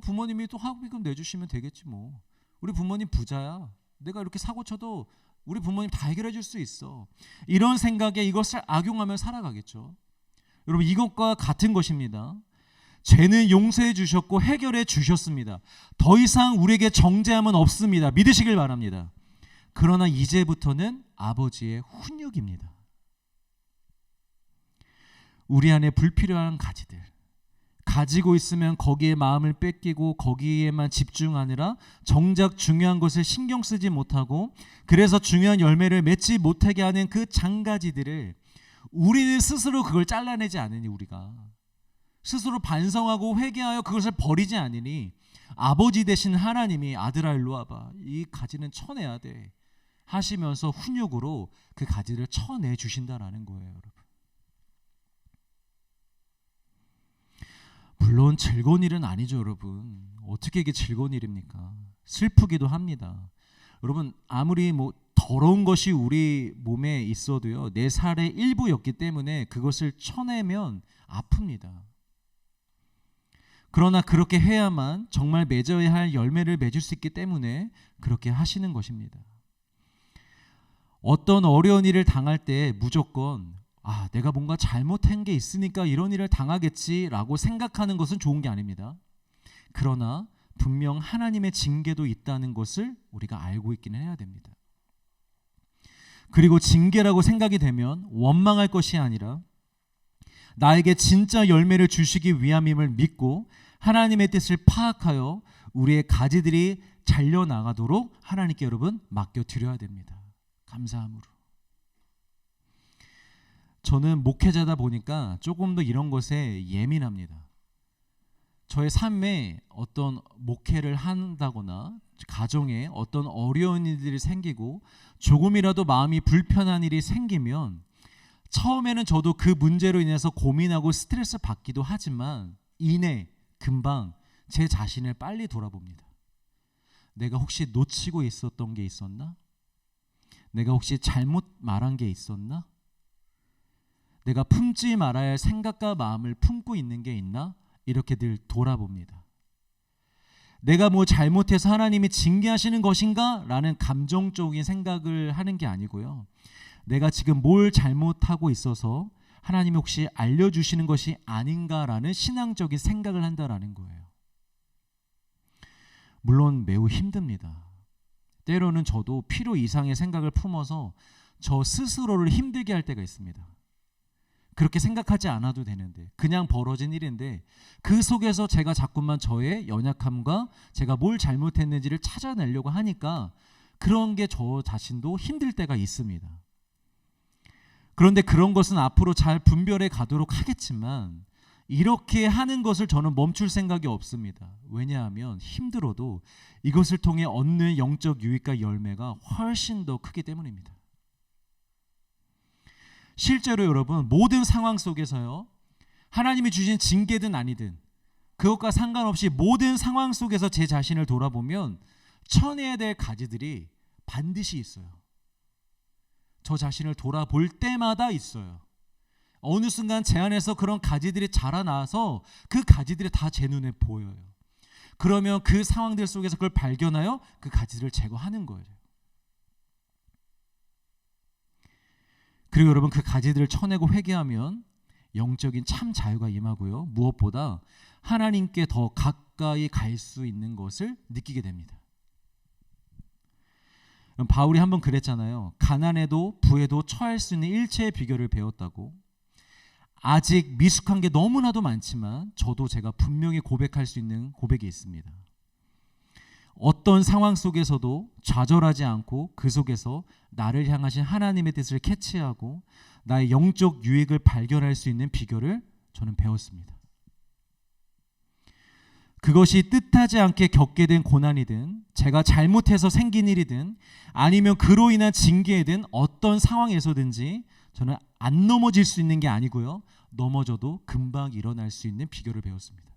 S1: 부모님이 또 합의금 내주시면 되겠지 뭐. 우리 부모님 부자야. 내가 이렇게 사고 쳐도 우리 부모님 다 해결해 줄 수 있어. 이런 생각에 이것을 악용하며 살아가겠죠. 여러분, 이것과 같은 것입니다. 죄는 용서해 주셨고 해결해 주셨습니다. 더 이상 우리에게 정죄함은 없습니다. 믿으시길 바랍니다. 그러나 이제부터는 아버지의 훈육입니다. 우리 안에 불필요한 가지들 가지고 있으면 거기에 마음을 뺏기고 거기에만 집중하느라 정작 중요한 것을 신경 쓰지 못하고 그래서 중요한 열매를 맺지 못하게 하는 그 장가지들을 우리는 스스로 그걸 잘라내지 않으니, 우리가 스스로 반성하고 회개하여 그것을 버리지 않으니 아버지 되신 하나님이 아들아 일로 와봐, 이 가지는 쳐내야 돼 하시면서 훈육으로 그 가지를 쳐내 주신다라는 거예요. 여러분, 물론 즐거운 일은 아니죠. 여러분, 어떻게 이게 즐거운 일입니까? 슬프기도 합니다. 여러분, 아무리 더러운 것이 우리 몸에 있어도요, 내 살의 일부였기 때문에 그것을 쳐내면 아픕니다. 그러나 그렇게 해야만 정말 맺어야 할 열매를 맺을 수 있기 때문에 그렇게 하시는 것입니다. 어떤 어려운 일을 당할 때 무조건 내가 뭔가 잘못한 게 있으니까 이런 일을 당하겠지라고 생각하는 것은 좋은 게 아닙니다. 그러나 분명 하나님의 징계도 있다는 것을 우리가 알고 있기는 해야 됩니다. 그리고 징계라고 생각이 되면 원망할 것이 아니라 나에게 진짜 열매를 주시기 위함임을 믿고 하나님의 뜻을 파악하여 우리의 가지들이 잘려나가도록 하나님께 여러분 맡겨드려야 됩니다. 감사함으로. 저는 목회자다 보니까 조금 더 이런 것에 예민합니다. 저의 삶에 어떤 목회를 한다거나 가정에 어떤 어려운 일들이 생기고 조금이라도 마음이 불편한 일이 생기면 처음에는 저도 그 문제로 인해서 고민하고 스트레스 받기도 하지만 금방 제 자신을 빨리 돌아봅니다. 내가 혹시 놓치고 있었던 게 있었나? 내가 혹시 잘못 말한 게 있었나? 내가 품지 말아야 할 생각과 마음을 품고 있는 게 있나? 이렇게 늘 돌아봅니다. 내가 뭐 잘못해서 하나님이 징계하시는 것인가? 라는 감정적인 생각을 하는 게 아니고요. 내가 지금 뭘 잘못하고 있어서 하나님이 혹시 알려주시는 것이 아닌가라는 신앙적인 생각을 한다라는 거예요. 물론 매우 힘듭니다. 때로는 저도 필요 이상의 생각을 품어서 저 스스로를 힘들게 할 때가 있습니다. 그렇게 생각하지 않아도 되는데 그냥 벌어진 일인데 그 속에서 제가 자꾸만 저의 연약함과 제가 뭘 잘못했는지를 찾아내려고 하니까 그런 게 저 자신도 힘들 때가 있습니다. 그런데 그런 것은 앞으로 잘 분별해 가도록 하겠지만 이렇게 하는 것을 저는 멈출 생각이 없습니다. 왜냐하면 힘들어도 이것을 통해 얻는 영적 유익과 열매가 훨씬 더 크기 때문입니다. 실제로 여러분 모든 상황 속에서요, 하나님이 주신 징계든 아니든 그것과 상관없이 모든 상황 속에서 제 자신을 돌아보면 쳐내야 될 가지들이 반드시 있어요. 저 자신을 돌아볼 때마다 있어요. 어느 순간 제 안에서 그런 가지들이 자라나서 그 가지들이 다 제 눈에 보여요. 그러면 그 상황들 속에서 그걸 발견하여 그 가지들을 제거하는 거예요. 그리고 여러분, 그 가지들을 쳐내고 회개하면 영적인 참 자유가 임하고요. 무엇보다 하나님께 더 가까이 갈 수 있는 것을 느끼게 됩니다. 바울이 한번 그랬잖아요. 가난에도 부에도 처할 수 있는 일체의 비결을 배웠다고. 아직 미숙한 게 너무나도 많지만 저도 제가 분명히 고백할 수 있는 고백이 있습니다. 어떤 상황 속에서도 좌절하지 않고 그 속에서 나를 향하신 하나님의 뜻을 캐치하고 나의 영적 유익을 발견할 수 있는 비결을 저는 배웠습니다. 그것이 뜻하지 않게 겪게 된 고난이든 제가 잘못해서 생긴 일이든 아니면 그로 인한 징계이든 어떤 상황에서든지 저는 안 넘어질 수 있는 게 아니고요. 넘어져도 금방 일어날 수 있는 비결을 배웠습니다.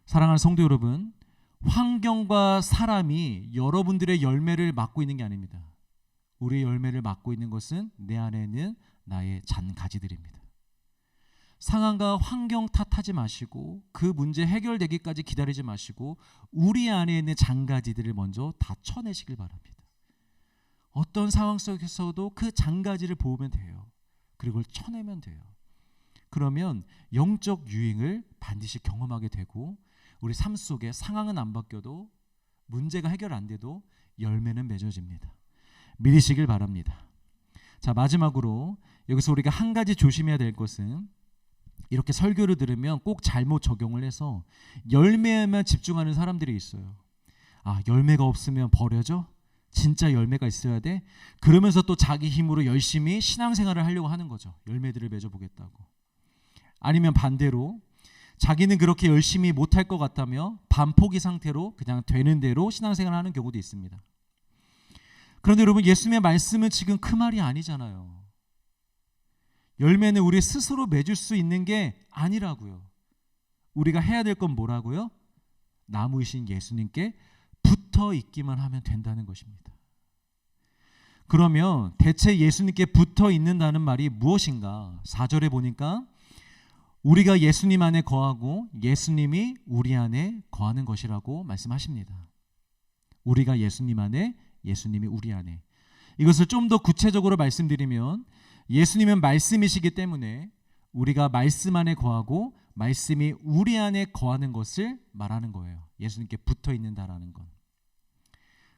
S1: 사랑하는 성도 여러분, 환경과 사람이 여러분들의 열매를 맡고 있는 게 아닙니다. 우리의 열매를 맡고 있는 것은 내 안에 있는 나의 잔가지들입니다. 상황과 환경 탓하지 마시고 그 문제 해결되기까지 기다리지 마시고 우리 안에 있는 잔가지들을 먼저 다 쳐내시길 바랍니다. 어떤 상황 속에서도 그 잔가지를 보면 돼요. 그리고 그걸 쳐내면 돼요. 그러면 영적 유익을 반드시 경험하게 되고 우리 삶 속에 상황은 안 바뀌어도 문제가 해결 안 돼도 열매는 맺어집니다. 믿으시길 바랍니다. 자, 마지막으로 여기서 우리가 한 가지 조심해야 될 것은 이렇게 설교를 들으면 꼭 잘못 적용을 해서 열매에만 집중하는 사람들이 있어요. 아, 열매가 없으면 버려져? 진짜 열매가 있어야 돼? 그러면서 또 자기 힘으로 열심히 신앙생활을 하려고 하는 거죠. 열매들을 맺어보겠다고. 아니면 반대로 자기는 그렇게 열심히 못할 것 같다며 반포기 상태로 그냥 되는 대로 신앙생활을 하는 경우도 있습니다. 그런데 여러분, 예수님의 말씀은 지금 그 말이 아니잖아요. 열매는 우리 스스로 맺을 수 있는 게 아니라고요. 우리가 해야 될 건 뭐라고요? 나무이신 예수님께 붙어 있기만 하면 된다는 것입니다. 그러면 대체 예수님께 붙어 있는다는 말이 무엇인가? 4절에 보니까 우리가 예수님 안에 거하고 예수님이 우리 안에 거하는 것이라고 말씀하십니다. 우리가 예수님 안에, 예수님이 우리 안에. 이것을 좀 더 구체적으로 말씀드리면 예수님은 말씀이시기 때문에 우리가 말씀 안에 거하고 말씀이 우리 안에 거하는 것을 말하는 거예요. 예수님께 붙어 있는다라는 건.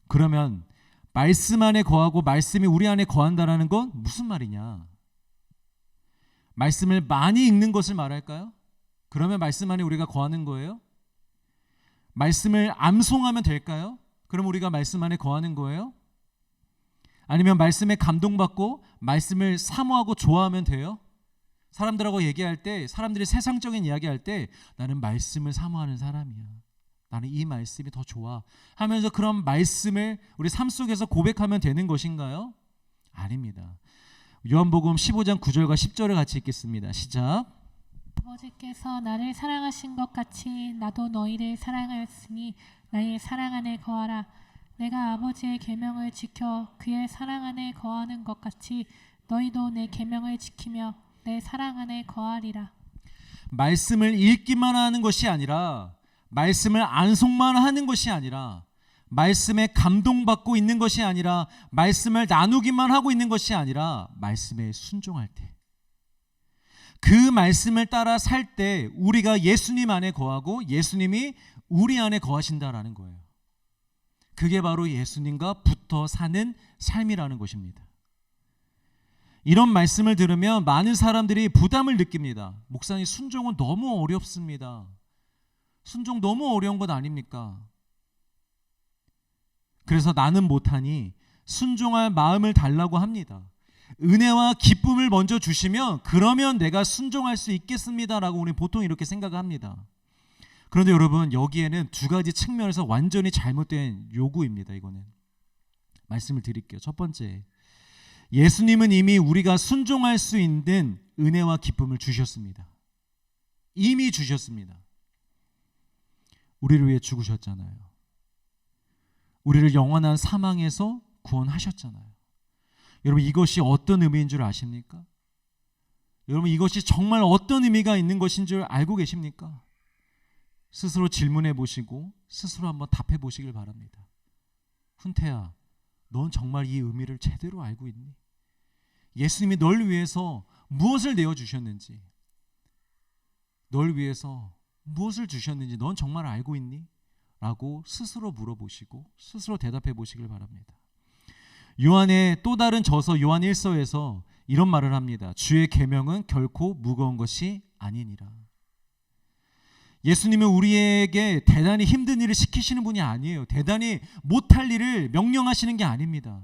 S1: 그러면 말씀 안에 거하고 말씀이 우리 안에 거한다라는 건 무슨 말이냐? 말씀을 많이 읽는 것을 말할까요? 그러면 말씀 안에 우리가 거하는 거예요? 말씀을 암송하면 될까요? 그럼 우리가 말씀 안에 거하는 거예요? 아니면 말씀에 감동받고 말씀을 사모하고 좋아하면 돼요? 사람들하고 얘기할 때, 사람들이 세상적인 이야기할 때 나는 말씀을 사모하는 사람이야. 나는 이 말씀이 더 좋아 하면서 그런 말씀을 우리 삶 속에서 고백하면 되는 것인가요? 아닙니다. 요한복음 15장 9절과 10절을 같이 읽겠습니다. 시작.
S2: 아버지께서 나를 사랑하신 것 같이 나도 너희를 사랑하였으니 나의 사랑 안에 거하라. 내가 아버지의 계명을 지켜 그의 사랑 안에 거하는 것 같이 너희도 내 계명을 지키며 내 사랑 안에 거하리라.
S1: 말씀을 읽기만 하는 것이 아니라, 말씀을 안송만 하는 것이 아니라, 말씀에 감동받고 있는 것이 아니라, 말씀을 나누기만 하고 있는 것이 아니라 말씀에 순종할 때, 그 말씀을 따라 살 때 우리가 예수님 안에 거하고 예수님이 우리 안에 거하신다라는 거예요. 그게 바로 예수님과 붙어 사는 삶이라는 것입니다. 이런 말씀을 들으면 많은 사람들이 부담을 느낍니다. 목사님, 순종은 너무 어렵습니다. 순종 너무 어려운 것 아닙니까? 그래서 나는 못하니 순종할 마음을 달라고 합니다. 은혜와 기쁨을 먼저 주시면 그러면 내가 순종할 수 있겠습니다라고 우리 보통 이렇게 생각합니다. 그런데 여러분, 여기에는 두 가지 측면에서 완전히 잘못된 요구입니다. 이거는 말씀을 드릴게요. 첫 번째, 예수님은 이미 우리가 순종할 수 있는 은혜와 기쁨을 주셨습니다. 이미 주셨습니다. 우리를 위해 죽으셨잖아요. 우리를 영원한 사망에서 구원하셨잖아요. 여러분, 이것이 어떤 의미인 줄 아십니까? 여러분, 이것이 정말 어떤 의미가 있는 것인 줄 알고 계십니까? 스스로 질문해 보시고 스스로 한번 답해 보시길 바랍니다. 훈태야, 넌 정말 이 의미를 제대로 알고 있니? 예수님이 널 위해서 무엇을 내어주셨는지, 널 위해서 무엇을 주셨는지 넌 정말 알고 있니? 라고 스스로 물어보시고 스스로 대답해 보시길 바랍니다. 요한의 또 다른 저서 요한 1서에서 이런 말을 합니다. 주의 계명은 결코 무거운 것이 아니니라. 예수님은 우리에게 대단히 힘든 일을 시키시는 분이 아니에요. 대단히 못할 일을 명령하시는 게 아닙니다.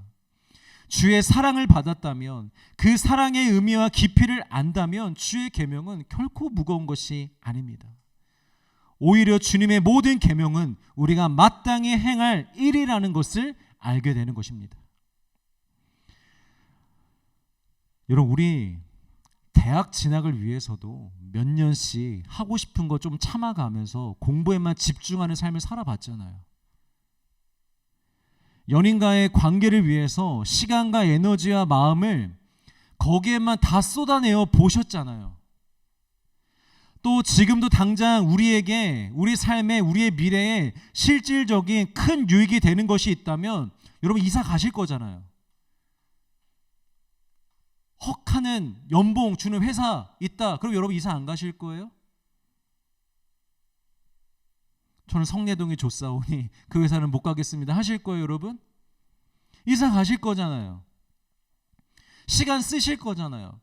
S1: 주의 사랑을 받았다면, 그 사랑의 의미와 깊이를 안다면 주의 계명은 결코 무거운 것이 아닙니다. 오히려 주님의 모든 계명은 우리가 마땅히 행할 일이라는 것을 알게 되는 것입니다. 여러분, 우리 대학 진학을 위해서도 몇 년씩 하고 싶은 거 좀 참아가면서 공부에만 집중하는 삶을 살아봤잖아요. 연인과의 관계를 위해서 시간과 에너지와 마음을 거기에만 다 쏟아내어 보셨잖아요. 또 지금도 당장 우리에게, 우리 삶에, 우리의 미래에 실질적인 큰 유익이 되는 것이 있다면 여러분 이사 가실 거잖아요. 헉하는 연봉 주는 회사 있다. 그럼 여러분 이사 안 가실 거예요? 저는 성내동에 좋사오니 그 회사는 못 가겠습니다 하실 거예요, 여러분? 이사 가실 거잖아요. 시간 쓰실 거잖아요.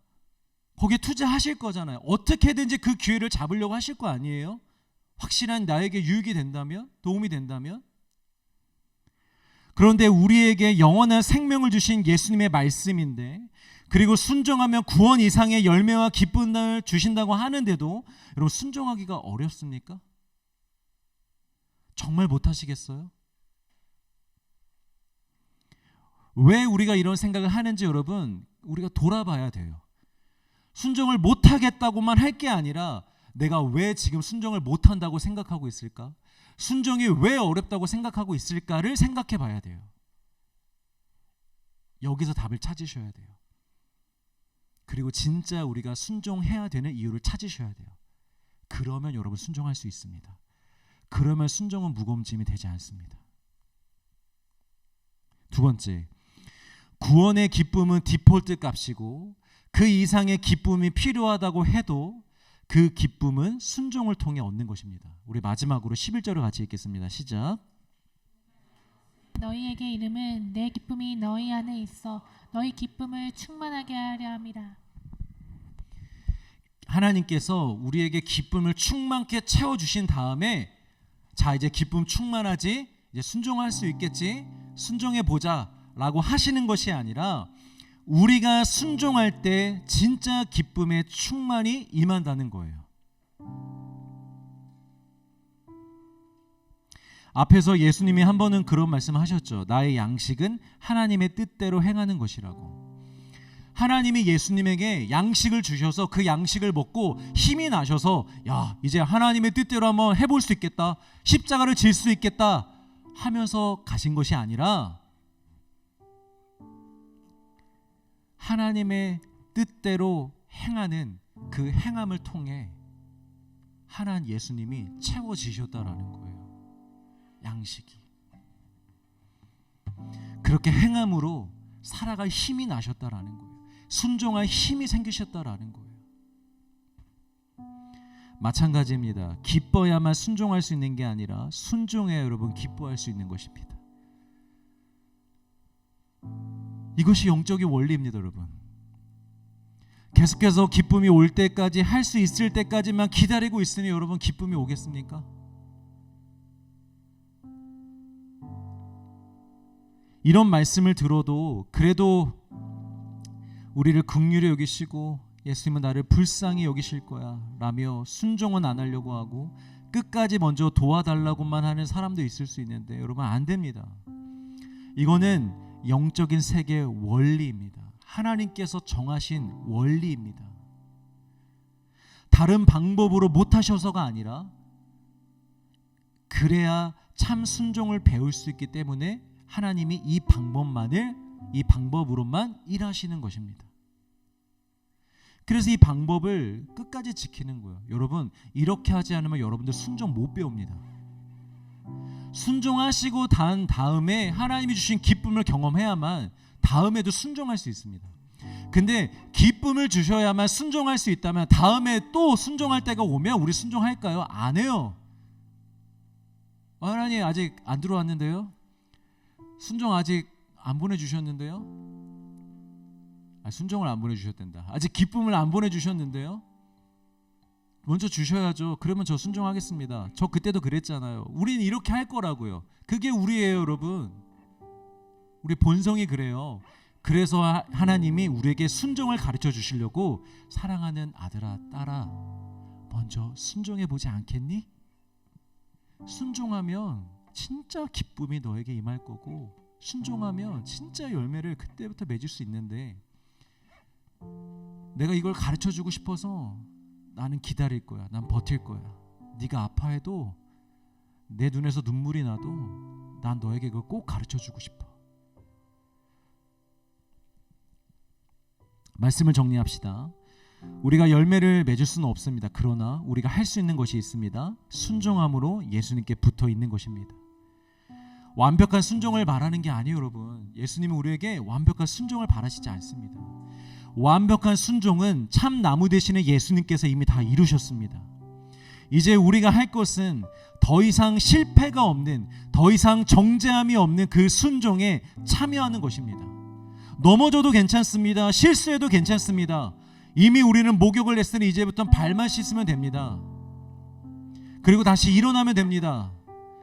S1: 거기에 투자하실 거잖아요. 어떻게든지 그 기회를 잡으려고 하실 거 아니에요? 확실한 나에게 유익이 된다면, 도움이 된다면. 그런데 우리에게 영원한 생명을 주신 예수님의 말씀인데, 그리고 순종하면 구원 이상의 열매와 기쁨을 주신다고 하는데도 여러분 순종하기가 어렵습니까? 정말 못하시겠어요? 왜 우리가 이런 생각을 하는지 여러분 우리가 돌아봐야 돼요. 순종을 못하겠다고만 할 게 아니라 내가 왜 지금 순종을 못한다고 생각하고 있을까? 순종이 왜 어렵다고 생각하고 있을까를 생각해 봐야 돼요. 여기서 답을 찾으셔야 돼요. 그리고 진짜 우리가 순종해야 되는 이유를 찾으셔야 돼요. 그러면 여러분 순종할 수 있습니다. 그러면 순종은 무거운 짐이 되지 않습니다. 두 번째, 구원의 기쁨은 디폴트 값이고 그 이상의 기쁨이 필요하다고 해도 그 기쁨은 순종을 통해 얻는 것입니다. 우리 마지막으로 11절을 같이 읽겠습니다. 시작.
S2: 너희에게 이름은 내 기쁨이 너희 안에 있어 너희 기쁨을 충만하게 하려 함이라.
S1: 하나님께서 우리에게 기쁨을 충만케 채워주신 다음에 자 이제 기쁨 충만하지, 이제 순종할 수 있겠지, 순종해 보자 라고 하시는 것이 아니라 우리가 순종할 때 진짜 기쁨의 충만이 임한다는 거예요. 앞에서 예수님이 한 번은 그런 말씀하셨죠. 나의 양식은 하나님의 뜻대로 행하는 것이라고. 하나님이 예수님에게 양식을 주셔서 그 양식을 먹고 힘이 나셔서 야 이제 하나님의 뜻대로 한번 해볼 수 있겠다, 십자가를 질 수 있겠다 하면서 가신 것이 아니라 하나님의 뜻대로 행하는 그 행함을 통해 하나님 예수님이 채워지셨다라는 거예요. 양식이 그렇게 행함으로 살아갈 힘이 나셨다라는 거예요. 순종할 힘이 생기셨다라는 거예요. 마찬가지입니다. 기뻐야만 순종할 수 있는 게 아니라 순종해야 여러분 기뻐할 수 있는 것입니다. 이것이 영적인 원리입니다, 여러분. 계속해서 기쁨이 올 때까지, 할 수 있을 때까지만 기다리고 있으니 여러분 기쁨이 오겠습니까? 이런 말씀을 들어도 그래도 우리를 긍휼히 여기시고 예수님은 나를 불쌍히 여기실 거야 라며 순종은 안 하려고 하고 끝까지 먼저 도와달라고만 하는 사람도 있을 수 있는데 여러분 안 됩니다. 이거는 영적인 세계의 원리입니다. 하나님께서 정하신 원리입니다. 다른 방법으로 못하셔서가 아니라 그래야 참 순종을 배울 수 있기 때문에 하나님이 이 방법으로만 일하시는 것입니다. 그래서 이 방법을 끝까지 지키는 거예요. 여러분, 이렇게 하지 않으면 여러분들 순종 못 배웁니다. 순종하시고 단 다음에 하나님이 주신 기쁨을 경험해야만 다음에도 순종할 수 있습니다. 근데 기쁨을 주셔야만 순종할 수 있다면 다음에 또 순종할 때가 오면 우리 순종할까요? 안 해요. 하나님 아직 안 들어왔는데요? 순종 아직 안 보내주셨는데요? 순종을 안 보내주셨단다. 아직 기쁨을 안 보내주셨는데요? 먼저 주셔야죠. 그러면 저 순종하겠습니다. 저 그때도 그랬잖아요. 우리는 이렇게 할 거라고요. 그게 우리예요, 여러분. 우리 본성이 그래요. 그래서 하나님이 우리에게 순종을 가르쳐 주시려고 사랑하는 아들아, 딸아, 먼저 순종해 보지 않겠니? 순종하면 진짜 기쁨이 너에게 임할 거고, 순종하면 진짜 열매를 그때부터 맺을 수 있는데, 내가 이걸 가르쳐 주고 싶어서 나는 기다릴 거야. 난 버틸 거야. 네가 아파해도 내 눈에서 눈물이 나도 난 너에게 그걸 꼭 가르쳐 주고 싶어. 말씀을 정리합시다. 우리가 열매를 맺을 수는 없습니다. 그러나 우리가 할 수 있는 것이 있습니다. 순종함으로 예수님께 붙어 있는 것입니다. 완벽한 순종을 바라는 게 아니에요, 여러분. 예수님은 우리에게 완벽한 순종을 바라시지 않습니다. 완벽한 순종은 참 나무 되시는 예수님께서 이미 다 이루셨습니다. 이제 우리가 할 것은 더 이상 실패가 없는, 더 이상 정죄함이 없는 그 순종에 참여하는 것입니다. 넘어져도 괜찮습니다. 실수해도 괜찮습니다. 이미 우리는 목욕을 했으니 이제부터는 발만 씻으면 됩니다. 그리고 다시 일어나면 됩니다.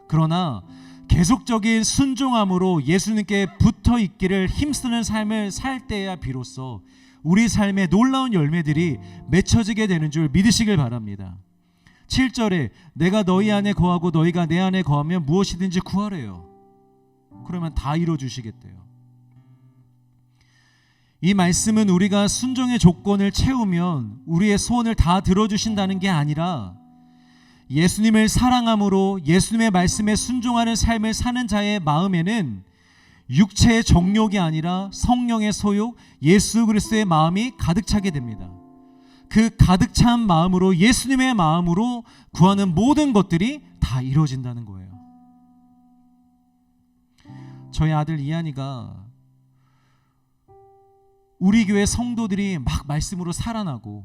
S1: 그러나 계속적인 순종함으로 예수님께 붙어 있기를 힘쓰는 삶을 살 때야 비로소 우리 삶에 놀라운 열매들이 맺혀지게 되는 줄 믿으시길 바랍니다. 7절에 내가 너희 안에 거하고 너희가 내 안에 거하면 무엇이든지 구하래요. 그러면 다 이루어주시겠대요. 이 말씀은 우리가 순종의 조건을 채우면 우리의 소원을 다 들어주신다는 게 아니라 예수님을 사랑함으로 예수님의 말씀에 순종하는 삶을 사는 자의 마음에는 육체의 정욕이 아니라 성령의 소욕, 예수 그리스도의 마음이 가득 차게 됩니다. 그 가득 찬 마음으로 예수님의 마음으로 구하는 모든 것들이 다 이루어진다는 거예요. 저희 아들 이한이가 우리 교회 성도들이 막 말씀으로 살아나고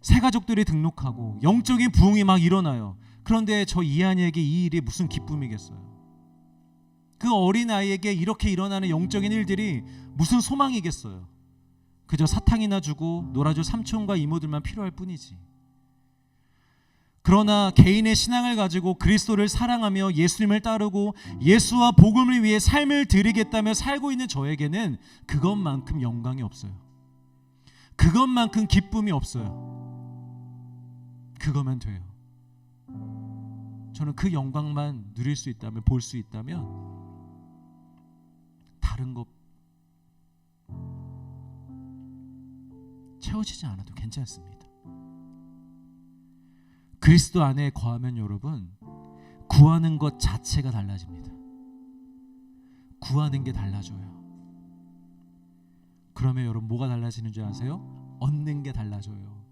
S1: 새 가족들이 등록하고 영적인 부흥이 막 일어나요. 그런데 저 이한이에게 이 일이 무슨 기쁨이겠어요? 그 어린아이에게 이렇게 일어나는 영적인 일들이 무슨 소망이겠어요? 그저 사탕이나 주고 놀아줄 삼촌과 이모들만 필요할 뿐이지. 그러나 개인의 신앙을 가지고 그리스도를 사랑하며 예수님을 따르고 예수와 복음을 위해 삶을 드리겠다며 살고 있는 저에게는 그것만큼 영광이 없어요. 그것만큼 기쁨이 없어요. 그거면 돼요. 저는 그 영광만 누릴 수 있다면, 볼 수 있다면 다른 것 채워지지 않아도 괜찮습니다. 그리스도 안에 거하면 여러분 구하는 것 자체가 달라집니다. 구하는 게 달라져요. 그러면 여러분 뭐가 달라지는 줄 아세요? 얻는 게 달라져요.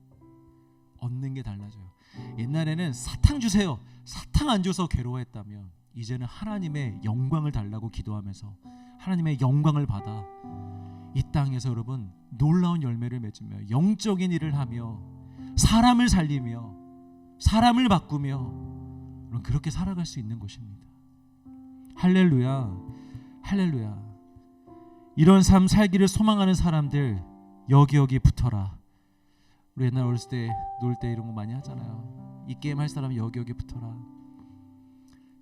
S1: 얻는 게 달라져요. 옛날에는 사탕 주세요. 사탕 안 줘서 괴로워했다면 이제는 하나님의 영광을 달라고 기도하면서 하나님의 영광을 받아 이 땅에서 여러분 놀라운 열매를 맺으며 영적인 일을 하며 사람을 살리며 사람을 바꾸며 그렇게 살아갈 수 있는 것입니다. 할렐루야, 할렐루야. 이런 삶 살기를 소망하는 사람들 여기 붙어라. 우리 옛날 어렸을 때 놀 때 이런 거 많이 하잖아요. 이 게임 할 사람은 여기 붙어라.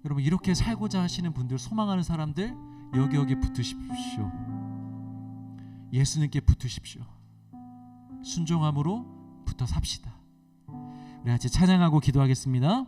S1: 여러분 이렇게 살고자 하시는 분들, 소망하는 사람들 여기 붙으십시오. 예수님께 붙으십시오. 순종함으로 붙어 삽시다. 우리 같이 찬양하고 기도하겠습니다.